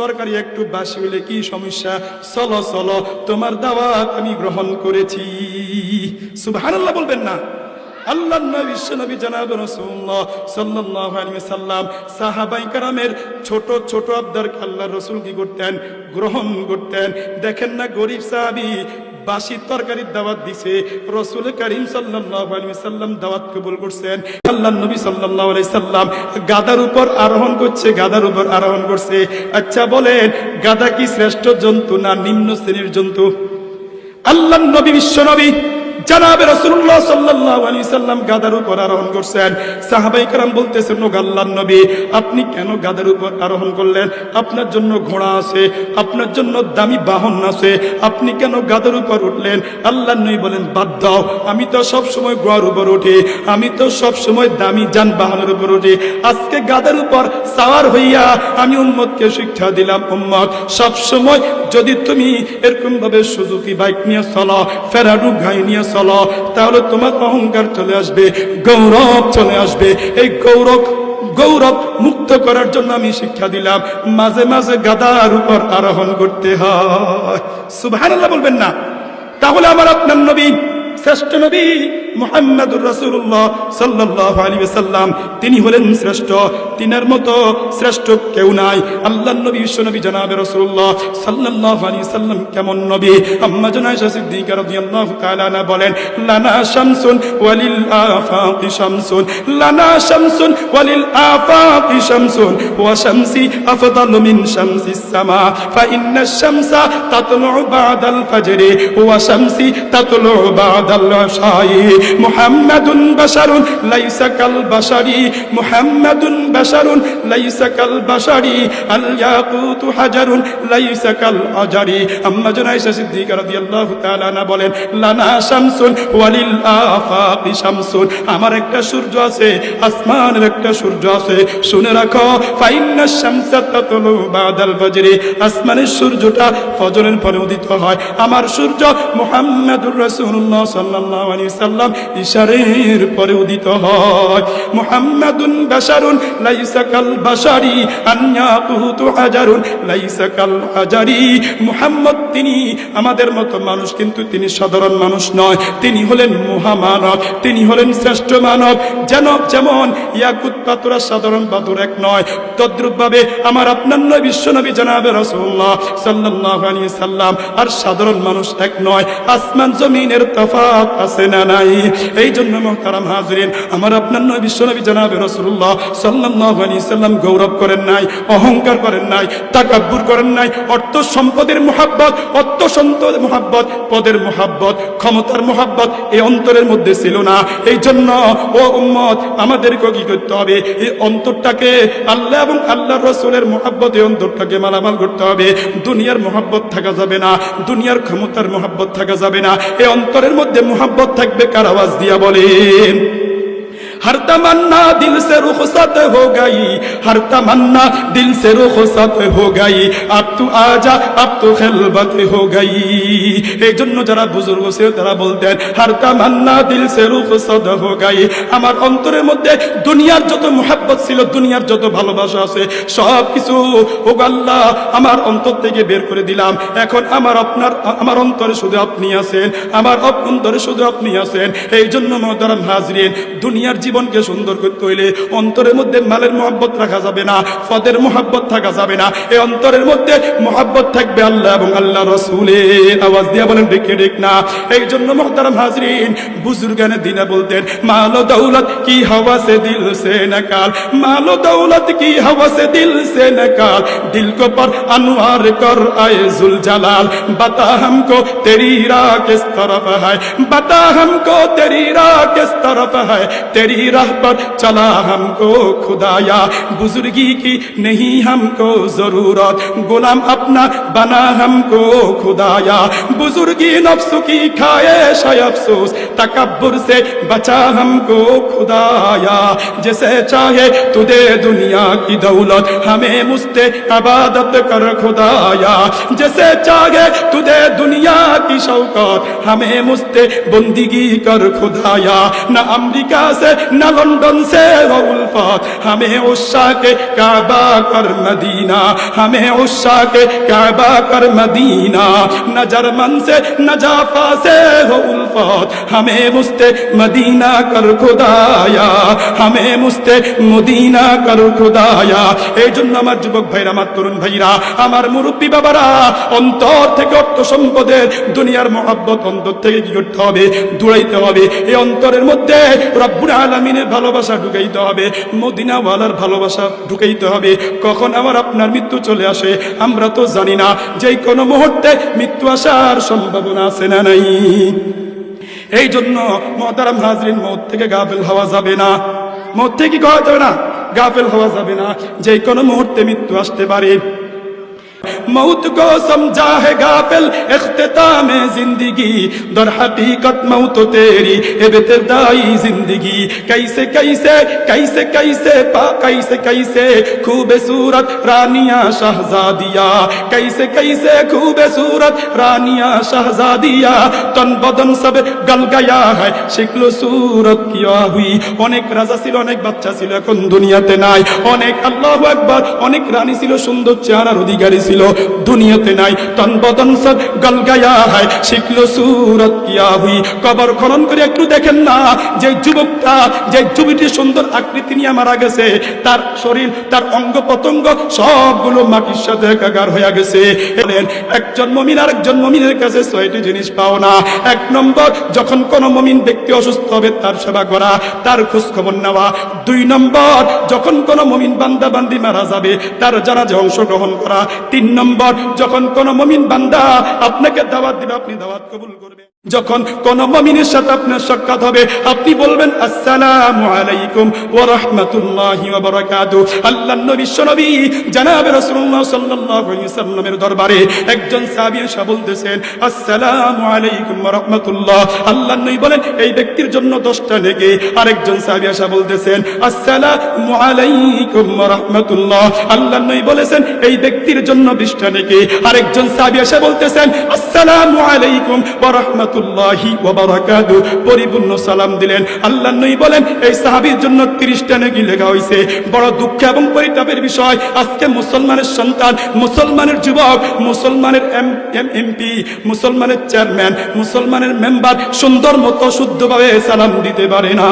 তরকারি একটু বাসি হইলে কি সমস্যা? চলো চলো, তোমার দাওয়াত আমি গ্রহণ করেছি। সুবহানাল্লাহ বলবেন না? আল্লাহর নবী বিশ্ব নবী জনাবে রাসূলুল্লাহ সাল্লাল্লাহু আলাইহি ওয়াসাল্লাম সাহাবায়ে কেরামের ছোট ছোট আবদারকে আল্লাহর রাসূল কি করতেন? গ্রহণ করতেন। দেখেন না, গরীব সাহাবী বাসি তরকারির দাওয়াত দিছে, রাসূল করিম সাল্লাল্লাহু আলাইহি ওয়াসাল্লাম দাওয়াত কবুল করছেন। আল্লাহর নবী সাল্লাল্লাহু আলাইহি সাল্লাম গাধার উপর আরোহণ করছে, গাধার উপর আরোহণ করছে। আচ্ছা বলেন, গাধা কি শ্রেষ্ঠ জন্তু না নিম্ন শ্রেণীর জন্তু? আল্লাহর নবী বিশ্ব নবী জনাবে রাসূলুল্লাহ সাল্লাল্লাহু আলাইহি সাল্লাম গাধার উপর আরোহণ করছেন। সাহাবায়ে কেরাম বলতেছেন, ও আল্লাহর নবী, আপনি কেন গাধার উপর আরোহণ করলেন? আপনার জন্য ঘোড়া আছে, আপনার জন্য দামি বাহন আছে, আপনি কেন গাধার উপর উঠলেন? আল্লাহর নবী বলেন, বাদ দাও, আমি তো সব সময় ঘোড়ার উপর উঠি, আমি তো সব সময় দামি যানবাহনের উপর উঠি। আজকে গাধার উপর সাওয়ার হইয়া আমি উম্মতকে শিক্ষা দিলাম, উম্মত সব সময় যদি তুমি এরকম ভাবে সুজুকি বাইক নিয়ে চলো, ফেরাডু গাড়ি নিয়ে চলো, তাহলে তোমার অহংকার চলে আসবে, গৌরব চলে আসবে। এই গৌরব মুক্ত করার জন্য আমি শিক্ষা দিলাম, মাঝে মাঝে গাধার উপর আরোহণ করতে হয়। সুবহানাল্লাহ বলবেন না? তাহলে আমার আপনার নবী, শ্রেষ্ঠ নবী মুহাম্মদুর রাসূলুল্লাহ সাল্লাল্লাহু আলাইহি ওয়াসাল্লাম, তিনি হলেন শ্রেষ্ঠ। তিনার মতো শ্রেষ্ঠ কেউ নাই। আল্লাহর নবী বিশ্ব নবী জনাবে রাসূলুল্লাহ সাল্লাল্লাহু আলাইহি ওয়াসাল্লাম কেমন নবী? আম্মা জান আয়েশা সিদ্দিকা রাদিয়াল্লাহু তাআলা আনহা বলেন, লানা শামসুন ওয়ালিল আফাকি শামসুন, লানা শামসুন ওয়ালিল আফাকি শামসুন, ওয়া শামসি আফদালু মিন শামসিস সামা, ফা ইন্নাশ শামসা তাতলু বাদাল ফাজরি, ওয়া শামসি তাতলু বাদাল আশাই। মুহাম্মাদুন বাশারুন লাইসা কাল বাশারি, মুহাম্মাদুন বাশারুন লাইসা কাল বাশারি, আল ইয়াকুতু হাজারুন লাইসা কাল আজারি। আম্মা জান আয়েশা সিদ্দিকা রাদিয়াল্লাহু তাআলা আনহা বলেন, লানা শামসুন ওয়ালিল আফাকি শামসুন, আমার একটা সূর্য আছে, আসমানের একটা সূর্য আছে। শুনে রাখো, ফাইন্নাশ শামসা তাতলু বাদাল ফাজরি, আসমানের সূর্যটা ফজরের পরে উদিত হয়। আমার সূর্য মুহাম্মাদুর রাসূলুল্লাহ সাল্লাল্লাহু আলাইহি ওয়াসাল্লাম ইশারের পরে উদিত হয়। মুহাম্মাদুন বাশারুন লাইসা কাল বাশারি, আন ইয়াকুতু হাজারুন লাইসা কাল হাজারি। মুহাম্মদ তিনি আমাদের মতো মানুষ, কিন্তু তিনি সাধারণ মানুষ নয়, তিনি হলেন মহামানব, তিনি হলেন শ্রেষ্ঠ মানব। যেমন ইয়াকুত পাথর সাধারণ পাথর এক নয়, তদ্রূপভাবে আমার আপনার নবী বিশ্ব নবী জনাবে রাসূলুল্লাহ সাল্লাল্লাহু আলাইহি সাল্লাম আর সাধারণ মানুষ এক নয়। আসমান জমিনের তফাৎ আছে না নাই? এই জন্য মুহতারাম হাজরিন, আমার আপনার নবী বিশ্ব নবী জনাবে রাসূলুল্লাহ সাল্লাল্লাহু আলাইহি সাল্লাম গৌরব করেন নাই, অহংকার করেন নাই, তাকাব্বুর করেন নাই। অর্থ সম্পদের মুহাব্বত, অর্থ সম্পদের মুহাব্বত, পদের মুহাব্বত, ক্ষমতার মুহাব্বত এই অন্তরের মধ্যে ছিল না। এই জন্য ও উম্মত, আমাদেরকে কি করতে হবে? এই অন্তরটাকে আল্লাহ এবং আল্লাহর রাসূলের মুহাব্বতে অন্তরটাকে মালামাল করতে হবে। দুনিয়ার মুহাব্বত থাকা যাবে না, দুনিয়ার ক্ষমতার মুহাব্বত থাকা যাবে না। এই অন্তরের মধ্যে মুহাব্বত থাকবে। কার আওয়াজ দিয়া বলেন? हर तमन्ना दिल से रुखसत हो गई, हर तमन्ना दिल से रुखसत हो गई, अब तू आजा अब तो खिलबत हो गई। এই জন্য যারা বুজুর্গ ছিল তারা বলতেন, हर तमन्ना दिल से रुखसत हो गई। আমার অন্তরের মধ্যে দুনিয়ার যত মুহাব্বত ছিল, দুনিয়ার যত ভালোবাসা আছে, সব কিছু ও আল্লাহ আমার অন্তর থেকে বের করে দিলাম। এখন আমার অন্তরে শুধু আপনি আছেন, আমার অন্তরে শুধু আপনি আছেন। এই জন্য মুহতারাম হাজরিন, দুনিয়ার জীবনকে সুন্দর করতে হইলে অন্তরের মধ্যে মালের মহব্বত রাখা যাবে না, পদের মহব্বত থাকা যাবে না। এই অন্তরের মধ্যে মহব্বত থাকবে আল্লাহ এবং আল্লাহ রাসূলের। আওয়াজ দিয়া বলেন ঠিক ঠিক না? এই জন্য মুহতারাম হাজরিন, বুজুর্গানে দিনা বলতেন, মাল দৌলত কি হাওয়া সে দিল সে নকাল, মাল দৌলত কি হাওয়া সে দিল সে নকাল, দিল को पर अनवार कर आए जुल जलाल, बता हमको तेरी राह किस तरफ है, बता हमको तेरी राह किस तरफ है, तेरी राह पर चला हमको खुदाया, बुजुर्गी की नहीं हमको जरूरत, गुलाम अपना बना हमको खुदाया, बुजुर्गी नफ्स की खाए शाय अफसोस, तकब्बुर से बचा हमको खुदाया, जैसे चाहे तू दे दुनिया की दौलत, हमें मुस्ते इबादत कर खुदाया, जैसे चाहे तू दे दुनिया की शौकत, हमें मुस्ते बंदगी कर खुदाया, न अमेरिका से न लंदन से वो उल्फत, हमें उस्सा के काबा कर मदीना, हमें उस्सा के काबा कर मदीना, न जर्मन से न जाफा से वो उल्फत, हमें मुस्ते मदीना कर खुदाया, हमें मुस्ते मदीना कर खुदाया। এই জন্য আমার যুবক ভাইরা, আমার তরুণ ভাইরা, আমার মুরব্বী বাবারা, অন্তর থেকে অর্থ সম্পদের দুনিয়ার মহব্বত অন্তর থেকে কি করতে হবে? দূরাইতে হবে। এই অন্তরের মধ্যে রব্বুল আলামিনের ভালোবাসা ঢুকাইতে হবে, মদিনাওয়ালার ভালোবাসা ঢুকাইতে হবে। কখন আমার আপনার মৃত্যু চলে আসে আমরা তো জানি না, যে কোনো মুহূর্তে মৃত্যু আসার সম্ভাবনা আছে না নাই? এই জন্য মুহতারাম হাজরিন, মওত থেকে গাফিল হওয়া যাবে না। মওত থেকে কি করা যাবে না? গাফিল হওয়া যাবে না। যে কোনো মুহূর্তে মৃত্যু আসতে পারে। मौत को समझा है गाफिल इख्तिताम जिंदगी, दर हकीकत मौत तेरी इब्तिदाई जिंदगी। कैसे कैसे कैसे कैसे कैसे कैसे खूबसूरत रानिया शहजादिया, कैसे कैसे खूबसूरत रानिया शहजादिया, तन बदन सब गल गया है शिक्ल सूरत किया हुई। অনেক রাজা ছিল, অনেক বাচ্চা ছিল, এখন দুনিয়াতে নাই। অনেক আল্লাহু আকবার, অনেক রানী ছিল, সুন্দর চেহারার অধিকারী ছিল, দুনিয়াতে নাই। তন বদন সব গল গয়া হয় শিকল সুরত কিয়া হুই। কবর খনন করে একটু দেখেন না, যে যুবকটা, যে যুবতী সুন্দর আকৃতি নিয়ে মারা গেছে, তার শরীর, তার অঙ্গ প্রত্যঙ্গ সবগুলো মাটির সাথে একাকার হয়ে গেছে। একজন মুমিন আরেকজন মুমিনের কাছে ছয়টি জিনিস পাও না। এক নম্বর, যখন কোন মুমিন ব্যক্তি অসুস্থ হবে তার সেবা করা, তার খোঁজ খবর নেওয়া। দুই নম্বর, যখন কোন মুমিন বান্দা বান্দি মারা যাবে তার জানাজায় অংশগ্রহণ করা। তিন নম্বর, যখন কোন মুমিন বান্দা আপনাকে দাওয়াত দিবে আপনি দাওয়াত কবুল করবেন। যখন কোন মুমিনের সাথে আপনার সাক্ষাৎ হবে আপনি বলবেন আসসালামু আলাইকুম ওয়া রাহমাতুল্লাহি ওয়া বারাকাতুহু। আল্লাহর নবী বিশ্বনবী জনাবে রাসূলুল্লাহ সাল্লাল্লাহু আলাইহি সাল্লামের দরবারে একজন সাহাবী এসে বলতেছেন আসসালামু আলাইকুম ওয়া রাহমাতুল্লাহ। আল্লাহর নবী বলেন এই ব্যক্তির জন্য 10টা নেকি। আরেকজন সাহাবী এসে বলতেছেন আসসালামু আলাইকুম ওয়া রাহমাতুল্লাহ। আল্লাহর নবী বলেছেন এই ব্যক্তির জন্য 20টা নেকি। আরেকজন সাহাবী এসে বলতেছেন আসসালামু আলাইকুম ওয়া রাহমাতুল্লাহ পরিপূর্ণ সালাম দিলেন। আল্লাহর নবী বলেন এই সাহাবীর জন্য 30টা নেকি লেখা হয়েছে। বড় দুঃখ এবং পরিতাপের বিষয়, আজকে মুসলমানের সন্তান, মুসলমানের যুবক, মুসলমানের এমপি, মুসলমানের চেয়ারম্যান, মুসলমানের মেম্বার সুন্দর মতো শুদ্ধভাবে সালাম দিতে পারে না।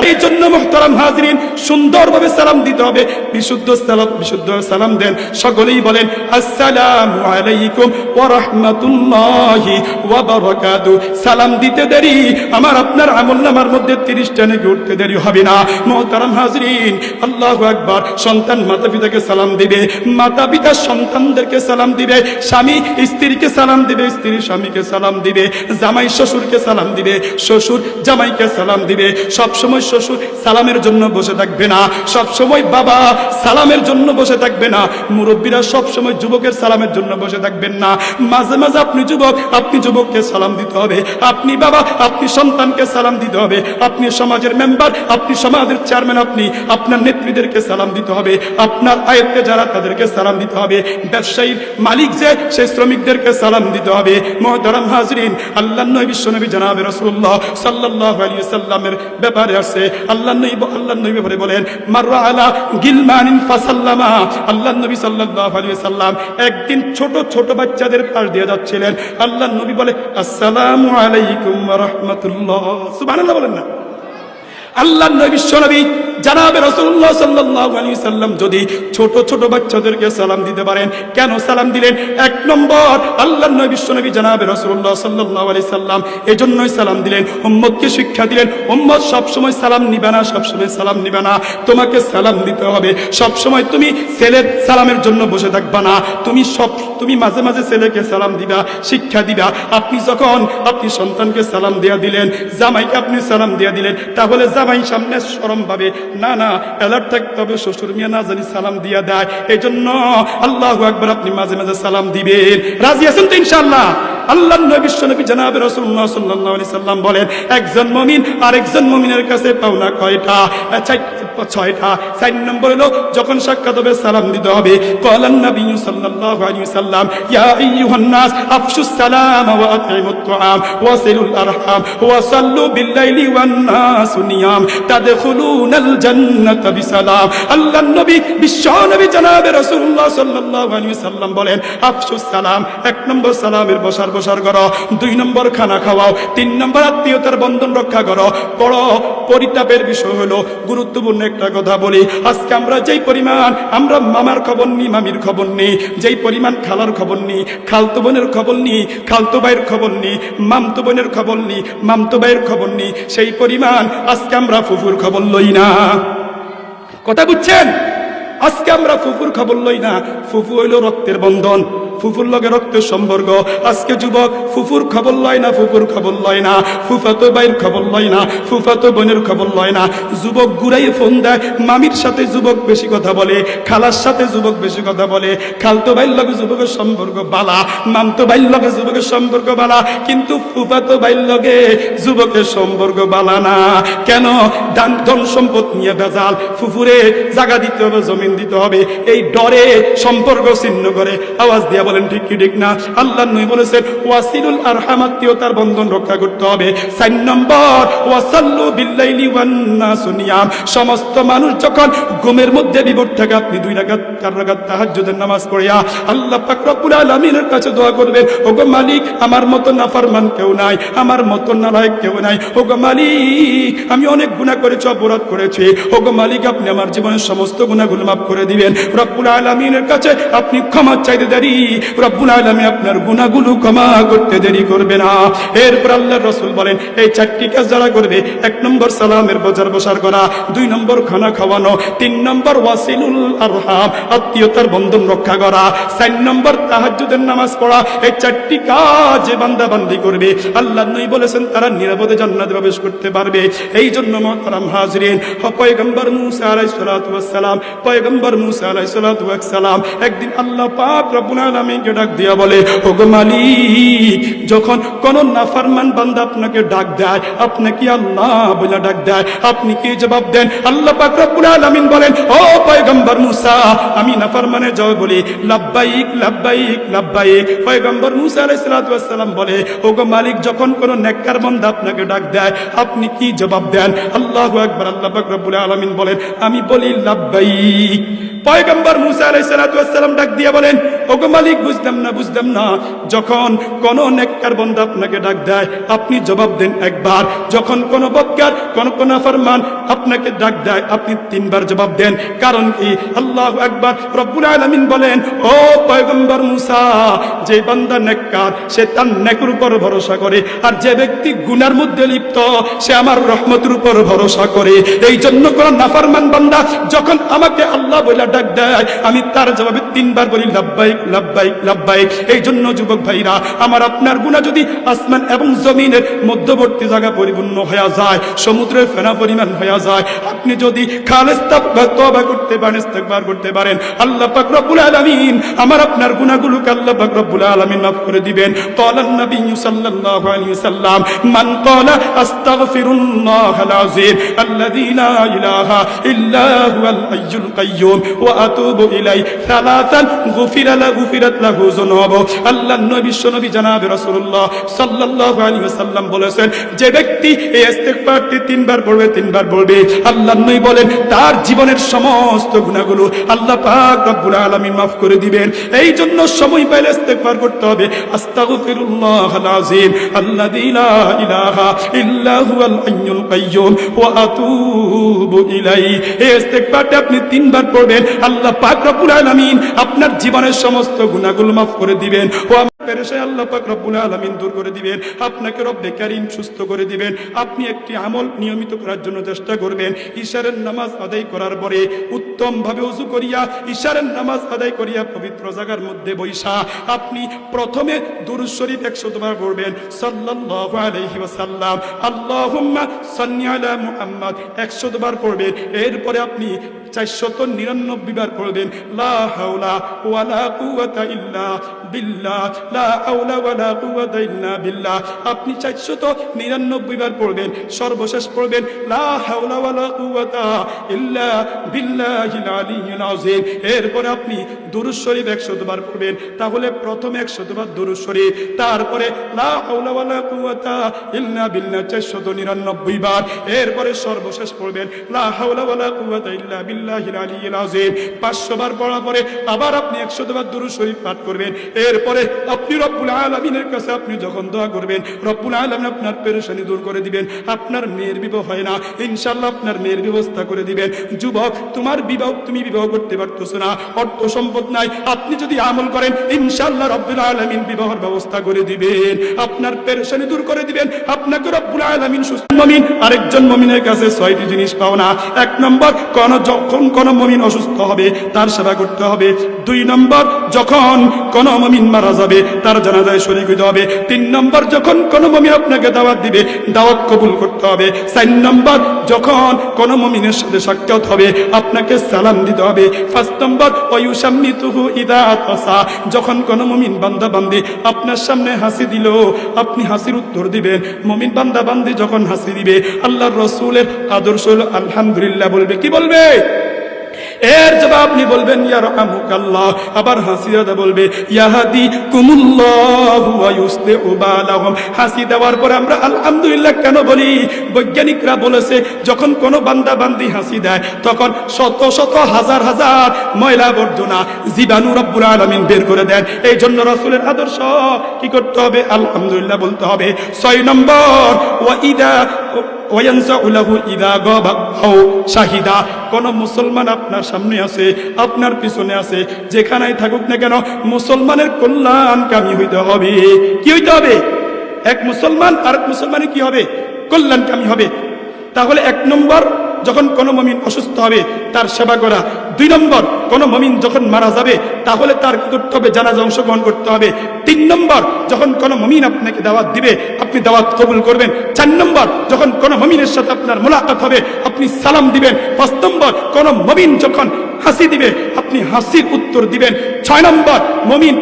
এই জন্য মুহতারাম হাজরিন, সুন্দরভাবে সালাম দিতে হবে। বিশুদ্ধ সালাম দেন। সকলেই বলেন আসসালামু আলাইকুম ওয়া রাহমাতুল্লাহি ওয়া বারাকাতুহু। সালাম দিতে দেরি আমার আপনার আমলনামার মধ্যে 30টা নেকি উঠতে দেরি হবে না। মুহতারাম হাজরিন, আল্লাহু আকবার। সন্তান মাতা পিতাকে সালাম দিবে, মাতা পিতা সন্তানদেরকে সালাম দিবে, স্বামী স্ত্রীকে সালাম দিবে, স্ত্রী স্বামীকে সালাম দিবে, জামাই শ্বশুরকে সালাম দিবে, শ্বশুর জামাইকে সালাম দিবে। সব সময় শ্বশুর সালামের জন্য বসে থাকবে না, সব সময় বাবা সালামের জন্য বসে থাকবে না, মুরব্বীরা সব সময় যুবকের সালামের জন্য বসে থাকবেন না। মাঝে মাঝে আপনি যুবক, আপনি যুবককে সালাম দিতে হবে। আপনি বাবা, আপনি সন্তানকে সালাম দিতে হবে। আপনি সমাজের মেম্বার, আপনি সমাজের চেয়ারম্যান, আপনি আপনার নেত্রীদেরকে সালাম দিতে হবে। আপনার আয়ত্তে যারা তাদেরকে সালাম দিতে হবে। ব্যবসায়ীর মালিক যে সেই শ্রমিকদেরকে সালাম দিতে হবে। মুহতারাম হাজরিন, আল্লাহর নবী বিশ্বনবী জনাবে রাসূলুল্লাহ সাল্লাল্লাহু আলাইহি সাল্লামের ব্যাপারে আছে। আল্লাহর নবী ব্যাপারে বলেন মাররা আলা গিলমানিন ফাসাল্লামা। আল্লাহর নবী সাল্লাল্লাহু আলাইহি সাল্লাম একদিন ছোট ছোট বাচ্চাদের পাশ দিয়ে যাচ্ছিলেন। আল্লাহর নবী বলে আসসালামু আলাইকুম ওয়া রাহমাতুল্লাহ। সুবহানাল্লাহ বলেন না? আল্লাহর নবী বিশ্বনবী জনাবে রাসূলুল্লাহ সাল্লাল্লাহু আলাইহি সাল্লাম যদি ছোট ছোট বাচ্চাদেরকে সালাম দিতে পারেন, কেন সালাম দিলেন? এক নম্বর, আল্লাহর নবী বিশ্বনবী জনাবে রাসূলুল্লাহ সাল্লাল্লাহু আলাইহি সাল্লাম এজন্যই সালাম দিলেন, উম্মতকে শিক্ষা দিলেন উম্মত সব সময় সালাম নিবে না, সব সময় সালাম নিবে না, তোমাকে সালাম দিতে হবে। সব সময় তুমি ছেলের সালামের জন্য বসে থাকবা না, তুমি মাঝে মাঝে ছেলেকে সালাম দিবা, শিক্ষা দিবা। আপনি যখন আপনি সন্তানকে সালাম দিয়া দিলেন, জামাইকে আপনি সালাম দিয়া দিলেন, তাহলে জামাই সামনে শরম পাবে, না না অ্যালার্ট থাকতে হবে, শ্বশুর মিয়া না জানি সালাম দিয়া দেয়। এই জন্য আল্লাহু আকবার, আপনি মাঝে মাঝে সালাম দিবেন। রাজি আছেন তো ইনশাআল্লাহ? আল্লাহর নবী বিশ্বনবী জনাবে রাসূলুল্লাহ সাল্লাল্লাহু আলাইহি সাল্লাম বলেন একজন মুমিন আরেকজন মুমিনের কাছে পাওনা কয়টা? 6টা। 4 নম্বর হলো যখন সাক্ষাৎ হবে সালাম দিতে হবে। ক্বালান নবী সাল্লাল্লাহু আলাইহি সাল্লাম ইয়া আইয়ুহান নাস আফশুস সালাম ওয়া আতইমুত তুআম ওয়াসিলুল আরহাম ওয়া সাল্লু বিল লাইলি ওয়ান নাস নিয়াম তাদখুলুনাল জান্নাতা বিসালাম। আল্লাহর নবী বিশ্বনবী জনাবে রাসূলুল্লাহ সাল্লাল্লাহু আলাইহি সাল্লাম বলেন আফশুস সালাম। 1 নম্বর সালামের বসার করো, 2 নম্বর খানা খাওয়াও, 3 নম্বর আত্মীয়তার বন্ধন রক্ষা করো। বড় পরিতাপের বিষয় হলো, গুরুত্বপূর্ণ একটা কথা বলি, আজকে আমরা যেই পরিমাণ আমরা মামার খবর নিই, মামির খবর নিই, যেই পরিমাণ খালার খবর নিই, খালতো বোনের খবর নিই, খালতো ভাইয়ের খবর নিই, মামতো বোনের খবর নিই, মামতো ভাইয়ের খবর নিই, সেই পরিমাণ আজকে আমরা ফুফুর খবর লই না। কথা বুঝছেন? আজকে আমরা ফুফুর খবর লই না। ফুফু হইল রক্তের বন্ধন, ফুফুর লগে রক্তের সম্পর্ক। আজকে যুবক ফুফুর খবর লয় না, ফুফুর খবর লয় না, ফুফাতো ভাইয়ের খবর লয় না, ফুফাতো বোনের খবর লয় না। যুবক ঘুরাইয়ে ফোন দেয়, মামির সাথে যুবক বেশি কথা বলে, খালার সাথে যুবক বেশি কথা বলে। খালতো ভাইয়ের লগে যুবকের সম্পর্ক বালা, মামতো ভাইয়ের লগে যুবকের সম্পর্ক বালা, কিন্তু ফুফাতো ভাইয়ের লগে যুবকের সম্পর্ক বালা না। কেন? ধন সম্পদ নিয়ে বেজাল। ফুফুরে জায়গা দিতে হবে, জমিন দিতে হবে, এই ডরে সম্পর্ক ছিন্ন করে। আওয়াজ দিয়া বলেন ঠিক কি ঠিক না? আল্লাহ নবী বলেছেন ওয়াসিলুল আরহাম, আত্মীয়তার বন্ধন রক্ষা করতে হবে। 4 নম্বর ওয়াসাল্লু বিল্লাইলি ওয়ান নাসু নিয়াম, সমস্ত মানুষ যখন ঘুমের মধ্যে বিভোর থাকে, আপনি 2 রাকাত 4 রাকাত তাহাজ্জুদের নামাজ পড়িয়া আল্লাহ পাক রব্বুল আলামিনের কাছে দোয়া করবেন, ওগো মালিক আমার মত নাফরমান কেউ নাই, আমার মত নালায়েক কেউ নাই। ওগো মালিক আমি অনেক গুনাহ করেছি, অপরাধ করেছি, ওগো মালিক আপনি আমার জীবনের সমস্ত গুনাহগুলো মাফ করে দিবেন। রব্বুল আলামিনের কাছে আপনি ক্ষমা চাইতে দেরি, রব্বুল আলামিন আপনার গুনাহগুলো ক্ষমা করতে দেরি করবে না। এরপর আল্লাহর রাসূল বলেন এই 4টি কাজ যারা করবে, 1 নম্বর সালামের বাজার বসার করা, 2 নম্বর খানা খাওয়ানো, 3 নম্বর ওয়াসিলুল আরহাম, আত্মীয়তার বন্ধন রক্ষা করা, 4 নম্বর তাহাজ্জুদের নামাজ পড়া। এই 4টি কাজ যে বান্দা বান্দি করবে, আল্লাহর নবী বলেছেন তারা নিরাপদে জান্নাতে প্রবেশ করতে পারবে। এই জন্য মুহতারাম হাজিরিন, পয়গম্বর মুসা আলাইহিস সালাতু ওয়াস সালাম, পয়গম্বর মুসা আলাইহিস সালাতু ওয়াস সালাম একদিন আল্লাহ পাক রব্বুল আলামিনকে ডাক দিয়া বলে, ওগো মালিক যখন কোন নাফরমান বান্দা আপনাকে ডাক দেয়, আপনি কি আল্লাহ বলে ডাক দেয়, আপনি কি জবাব দেন? আল্লাহ পাক রব্বুল আলামিন বলেন, ও পয়গম্বর মুসা আমি নাফরমানের জবাব বলি লাব্বাইক লাব্বাইক লাব্বাইক। পয়গম্বর মুসা আলাইহিস সালাতু ওয়াস সালাম বলে, ওগো মালিক যখন কোন নেককার বান্দা আপনাকে ডাক দেয়, আপনি কি জবাব দেন? আল্লাহু আকবার। আল্লাহ পাক রব্বুল আলামিন বলেন, আমি বলি লাব্বাইক। পয়গম্বর মুসা আলাইহিস সালাতু ওয়াস সালাম ডাক দিয়ে বলেন, ওগো মালিক বুঝলাম না, যখন কোন নেককার বান্দা আপনাকে ডাক দেয় আপনি জবাব দেন একবার, যখন কোন বদকার কোন নাফরমান আপনাকে ডাক দেয় আপনি 3 বার জবাব দেন। কারণ কি? আল্লাহু আকবার। রব্বুল আলামিন বলেন, ও পয়গম্বর মুসা যে বান্দা নেককার সে তার নেকের উপর ভরসা করে, আর যে ব্যক্তি গুনার মধ্যে লিপ্ত সে আমার রহমতের উপর ভরসা করে। এই জন্য কোন নাফরমান বান্দা যখন আমাকে আল্লাহ বলে ডাক দেয় আমি তার জবাবে 3 বার বলি লাব্বাইক লাব্বাইক লাব্বাইক। এই জন্য যুবক ভাইরা আমার আপনার গুনাহ যদি আসমান এবং জমিনের মধ্যবর্তী জায়গা পরিপূর্ণ হয়ে যায়, সমুদ্রের ফেনা পরিমাণ হয়ে যায়, আপনি যদি খালেস তওবা করতে পারেন, ইস্তিগফার করতে পারেন, আল্লাহ পাক রব্বুল আলামিন আমার আপনার গুনাহগুলোকে আল্লাহ পাক রব্বুল আলামিন মাফ করে দিবেন। ক্বালান নবী সাল্লাল্লাহু আলাইহি ওয়াসাল্লাম মান ক্বালা আস্তাগফিরুল্লাহাল আযীম আল্লাযী লা ইলাহা ইল্লা হুয়াল হাইয়ুল কাইয়্যুম ওয়া আতুবু ইলাইহি সালাতান গুফিরাত লাহু যুনুবু। আল্লাহর নবী বিশ্বনবী জনাব রাসূলুল্লাহ সাল্লাল্লাহু আলাইহি ওয়াসাল্লাম বলেছেন, যে ব্যক্তি এই ইস্তিগফারটি 3 বার পড়বে, আল্লাহর নবী বলেন তার জীবনের সমস্ত গুনাহগুলো আল্লাহ পাক রব্বুল আলামিন মাফ করে দিবেন। এই জন্য সময় পাইলে ইস্তিগফার করতে হবে। আস্তাগফিরুল্লাহাল আযীম আল্লাযী লা ইলাহা ইল্লা হুয়াল হাইয়ুল কাইয়্যুম ওয়া আতুবু ইলাইহি। এই ইস্তিগফারটি আপনি 3 বার পড়বেন, আল্লাহ পাক রব্বুল আলামিন আপনার জীবনের সমস্ত গুনাহগুলো মাফ করে দিবেন। পেরেশানি আল্লাহ পাক রব্বুল আলামিন দূর করে দিবেন, আপনাকে রব্বে কারীম সুস্থ করে দিবেন। আপনি একটি আমল নিয়মিত করার জন্য চেষ্টা করবেন। ইশারের নামাজ আদায় করার পরে উত্তম ভাবে ওযু করিয়া, ইশারের নামাজ আদায় করিয়া পবিত্র জায়গার মধ্যে বৈশা আপনি প্রথমে দুরূদ শরীফ 100 বার পড়বেন, সাল্লাল্লাহু আলাইহি ওয়াসাল্লাম, আল্লাহুম্মা সাল্লি আলা মুহাম্মদ 100 বার পড়বেন। এরপরে আপনি 499 বার পড়বেন, লা হাওলা ওয়ালা কুওয়াতা ইল্লা বিল্লাহ, লা হাওলা ওয়ালা কুওয়াতা ইল্লা বিল্লাহ। আপনি 499 বার পড়বেন। সর্বশেষ পড়বেন লা হাওলা ওয়ালা কুওয়াতা ইল্লা বিল্লাহিল আলিয়্যিল আযীম। এরপরে আপনি দুরূদ শরীফ 100 বার পড়বেন। তাহলে প্রথমে 100 বার দুরূদ শরীফ, তারপরে লা হাওলা ওয়ালা কুওয়াতা ইল্লা বিল্লাহ 499 বার। এরপরে সর্বশেষ পড়বেন লা হাওলা ওয়ালা কুওয়াতা ইল্লা বিল্লাহিল আলিয়্যিল আযীম। 500 বার পড়ার পরে আবার আপনি 100 বার দুরূদ শরীফ পাঠ করবেন। এরপরে আপনি রব্বুল আলামিনের কাছে আপনি যখন দোয়া করবেন, রব্বুল আলামিন আপনার পেরেশানি দূর করে দিবেন। আপনার মেয়ের বিবাহ হয় না, ইনশাআল্লাহ আপনার মেয়ের ব্যবস্থা করে দিবেন। যুবক তোমার বিবাহ তুমি বিবাহ করতে পারতেছো না, অর্থ সম্পদ নাই, আপনি যদি আমল করেন ইনশাআল্লাহ রব্বুল আলামিন বিবাহের ব্যবস্থা করে দিবেন, আপনার পেরেশানি দূর করে দিবেন। আপনাকে রব্বুল আলামিন সুস্থ মুমিন আরেকজন মুমিনের কাছে 6টি জিনিস পাও না। 1 নম্বর কোন যখন কোন মুমিন অসুস্থ হবে তার সেবা করতে হবে। 2 নম্বর, যখন কোন মুমিন মারা যাবে তার জানাজায় শরীক হতে হবে। 3 নম্বর, যখন কোন মুমিন আপনাকে দাওয়াত দিবে দাওয়াত কবুল করতে হবে। 4 নম্বর, যখন কোন মুমিনের সাথে সাক্ষাৎ হবে আপনাকে সালাম দিতে হবে। 5 নম্বর, ওয়ায়ুসাম্মিতুহু ইদা আতাসা, যখন কোন মুমিন বান্দা বান্দি আপনার সামনে হাসি দিল আপনি হাসির উত্তর দিবেন। মুমিন বান্দা বান্দি যখন হাসি দিবে আল্লাহর রাসূলের আদর্শ হলো আলহামদুলিল্লাহ বলবে। কি বলবে? এর জবাব আপনি বলবেন ইয়ারহামুকাল্লাহ। আবার হাসি দাদা বলবে ইয়াহদিকুমুল্লাহু ওয়া ইউসলিহু বালাহুম। হাসি দেওয়ার পরে আমরা আলহামদুলিল্লাহ কেন বলি? বৈজ্ঞানিকরা বলেছে যখন কোন বান্দা বান্দি হাসি দেয় তখন শত শত হাজার হাজার ময়লা আবর্জনা জীবাণু রব্বুল আলামিন বের করে দেন। এই জন্য রাসূলের আদর্শ কি করতে হবে? আলহামদুলিল্লাহ বলতে হবে। 6 নম্বর, শাহিদা, কোন মুসলমান আপনার সামনে আছে আপনার পিছনে আছে যেখানেই থাকুক না কেন মুসলমানের কল্যাণকামী হইতে হবে। কি হইতে হবে? এক মুসলমান আরেক মুসলমানের কি হবে? কল্যাণকামী হবে। তাহলে 1 নম্বর, যখন কোন মুমিন অসুস্থ হবে তার সেবা করা। 2 নম্বর, কোন মুমিন যখন মারা যাবে তাহলে তার কি করতে হবে? জানাজা অংশগ্রহণ করতে হবে। 3 নম্বর, যখন কোন মুমিন আপনাকে দাওয়াত দিবে আপনি দাওয়াত কবুল করবেন। 4 নম্বর, যখন কোন মুমিনের সাথে আপনার মোলাকাত হবে আপনি সালাম দিবেন। 5 নম্বর, কোন মুমিন যখন হাসি দিবে আপনি হাসির উত্তর দিবেন। 6 নম্বর, মুমিন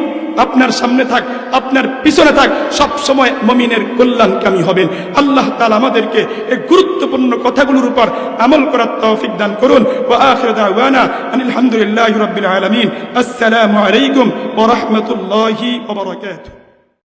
আপনার সামনে থাক আপনার পিছনে থাক সব সময় মুমিনের কল্যাণকামী হবেন। আল্লাহ তাআলা আমাদেরকে এই গুরুত্বপূর্ণ কথাগুলোর উপর আমল করার তৌফিক দান করুন। ওয়া আখিরু দাওয়ানা আনিল হামদুলিল্লাহি রাব্বিল আলামিন। আসসালামু আলাইকুম ওয়া রাহমাতুল্লাহি ওয়া বারাকাতুহু।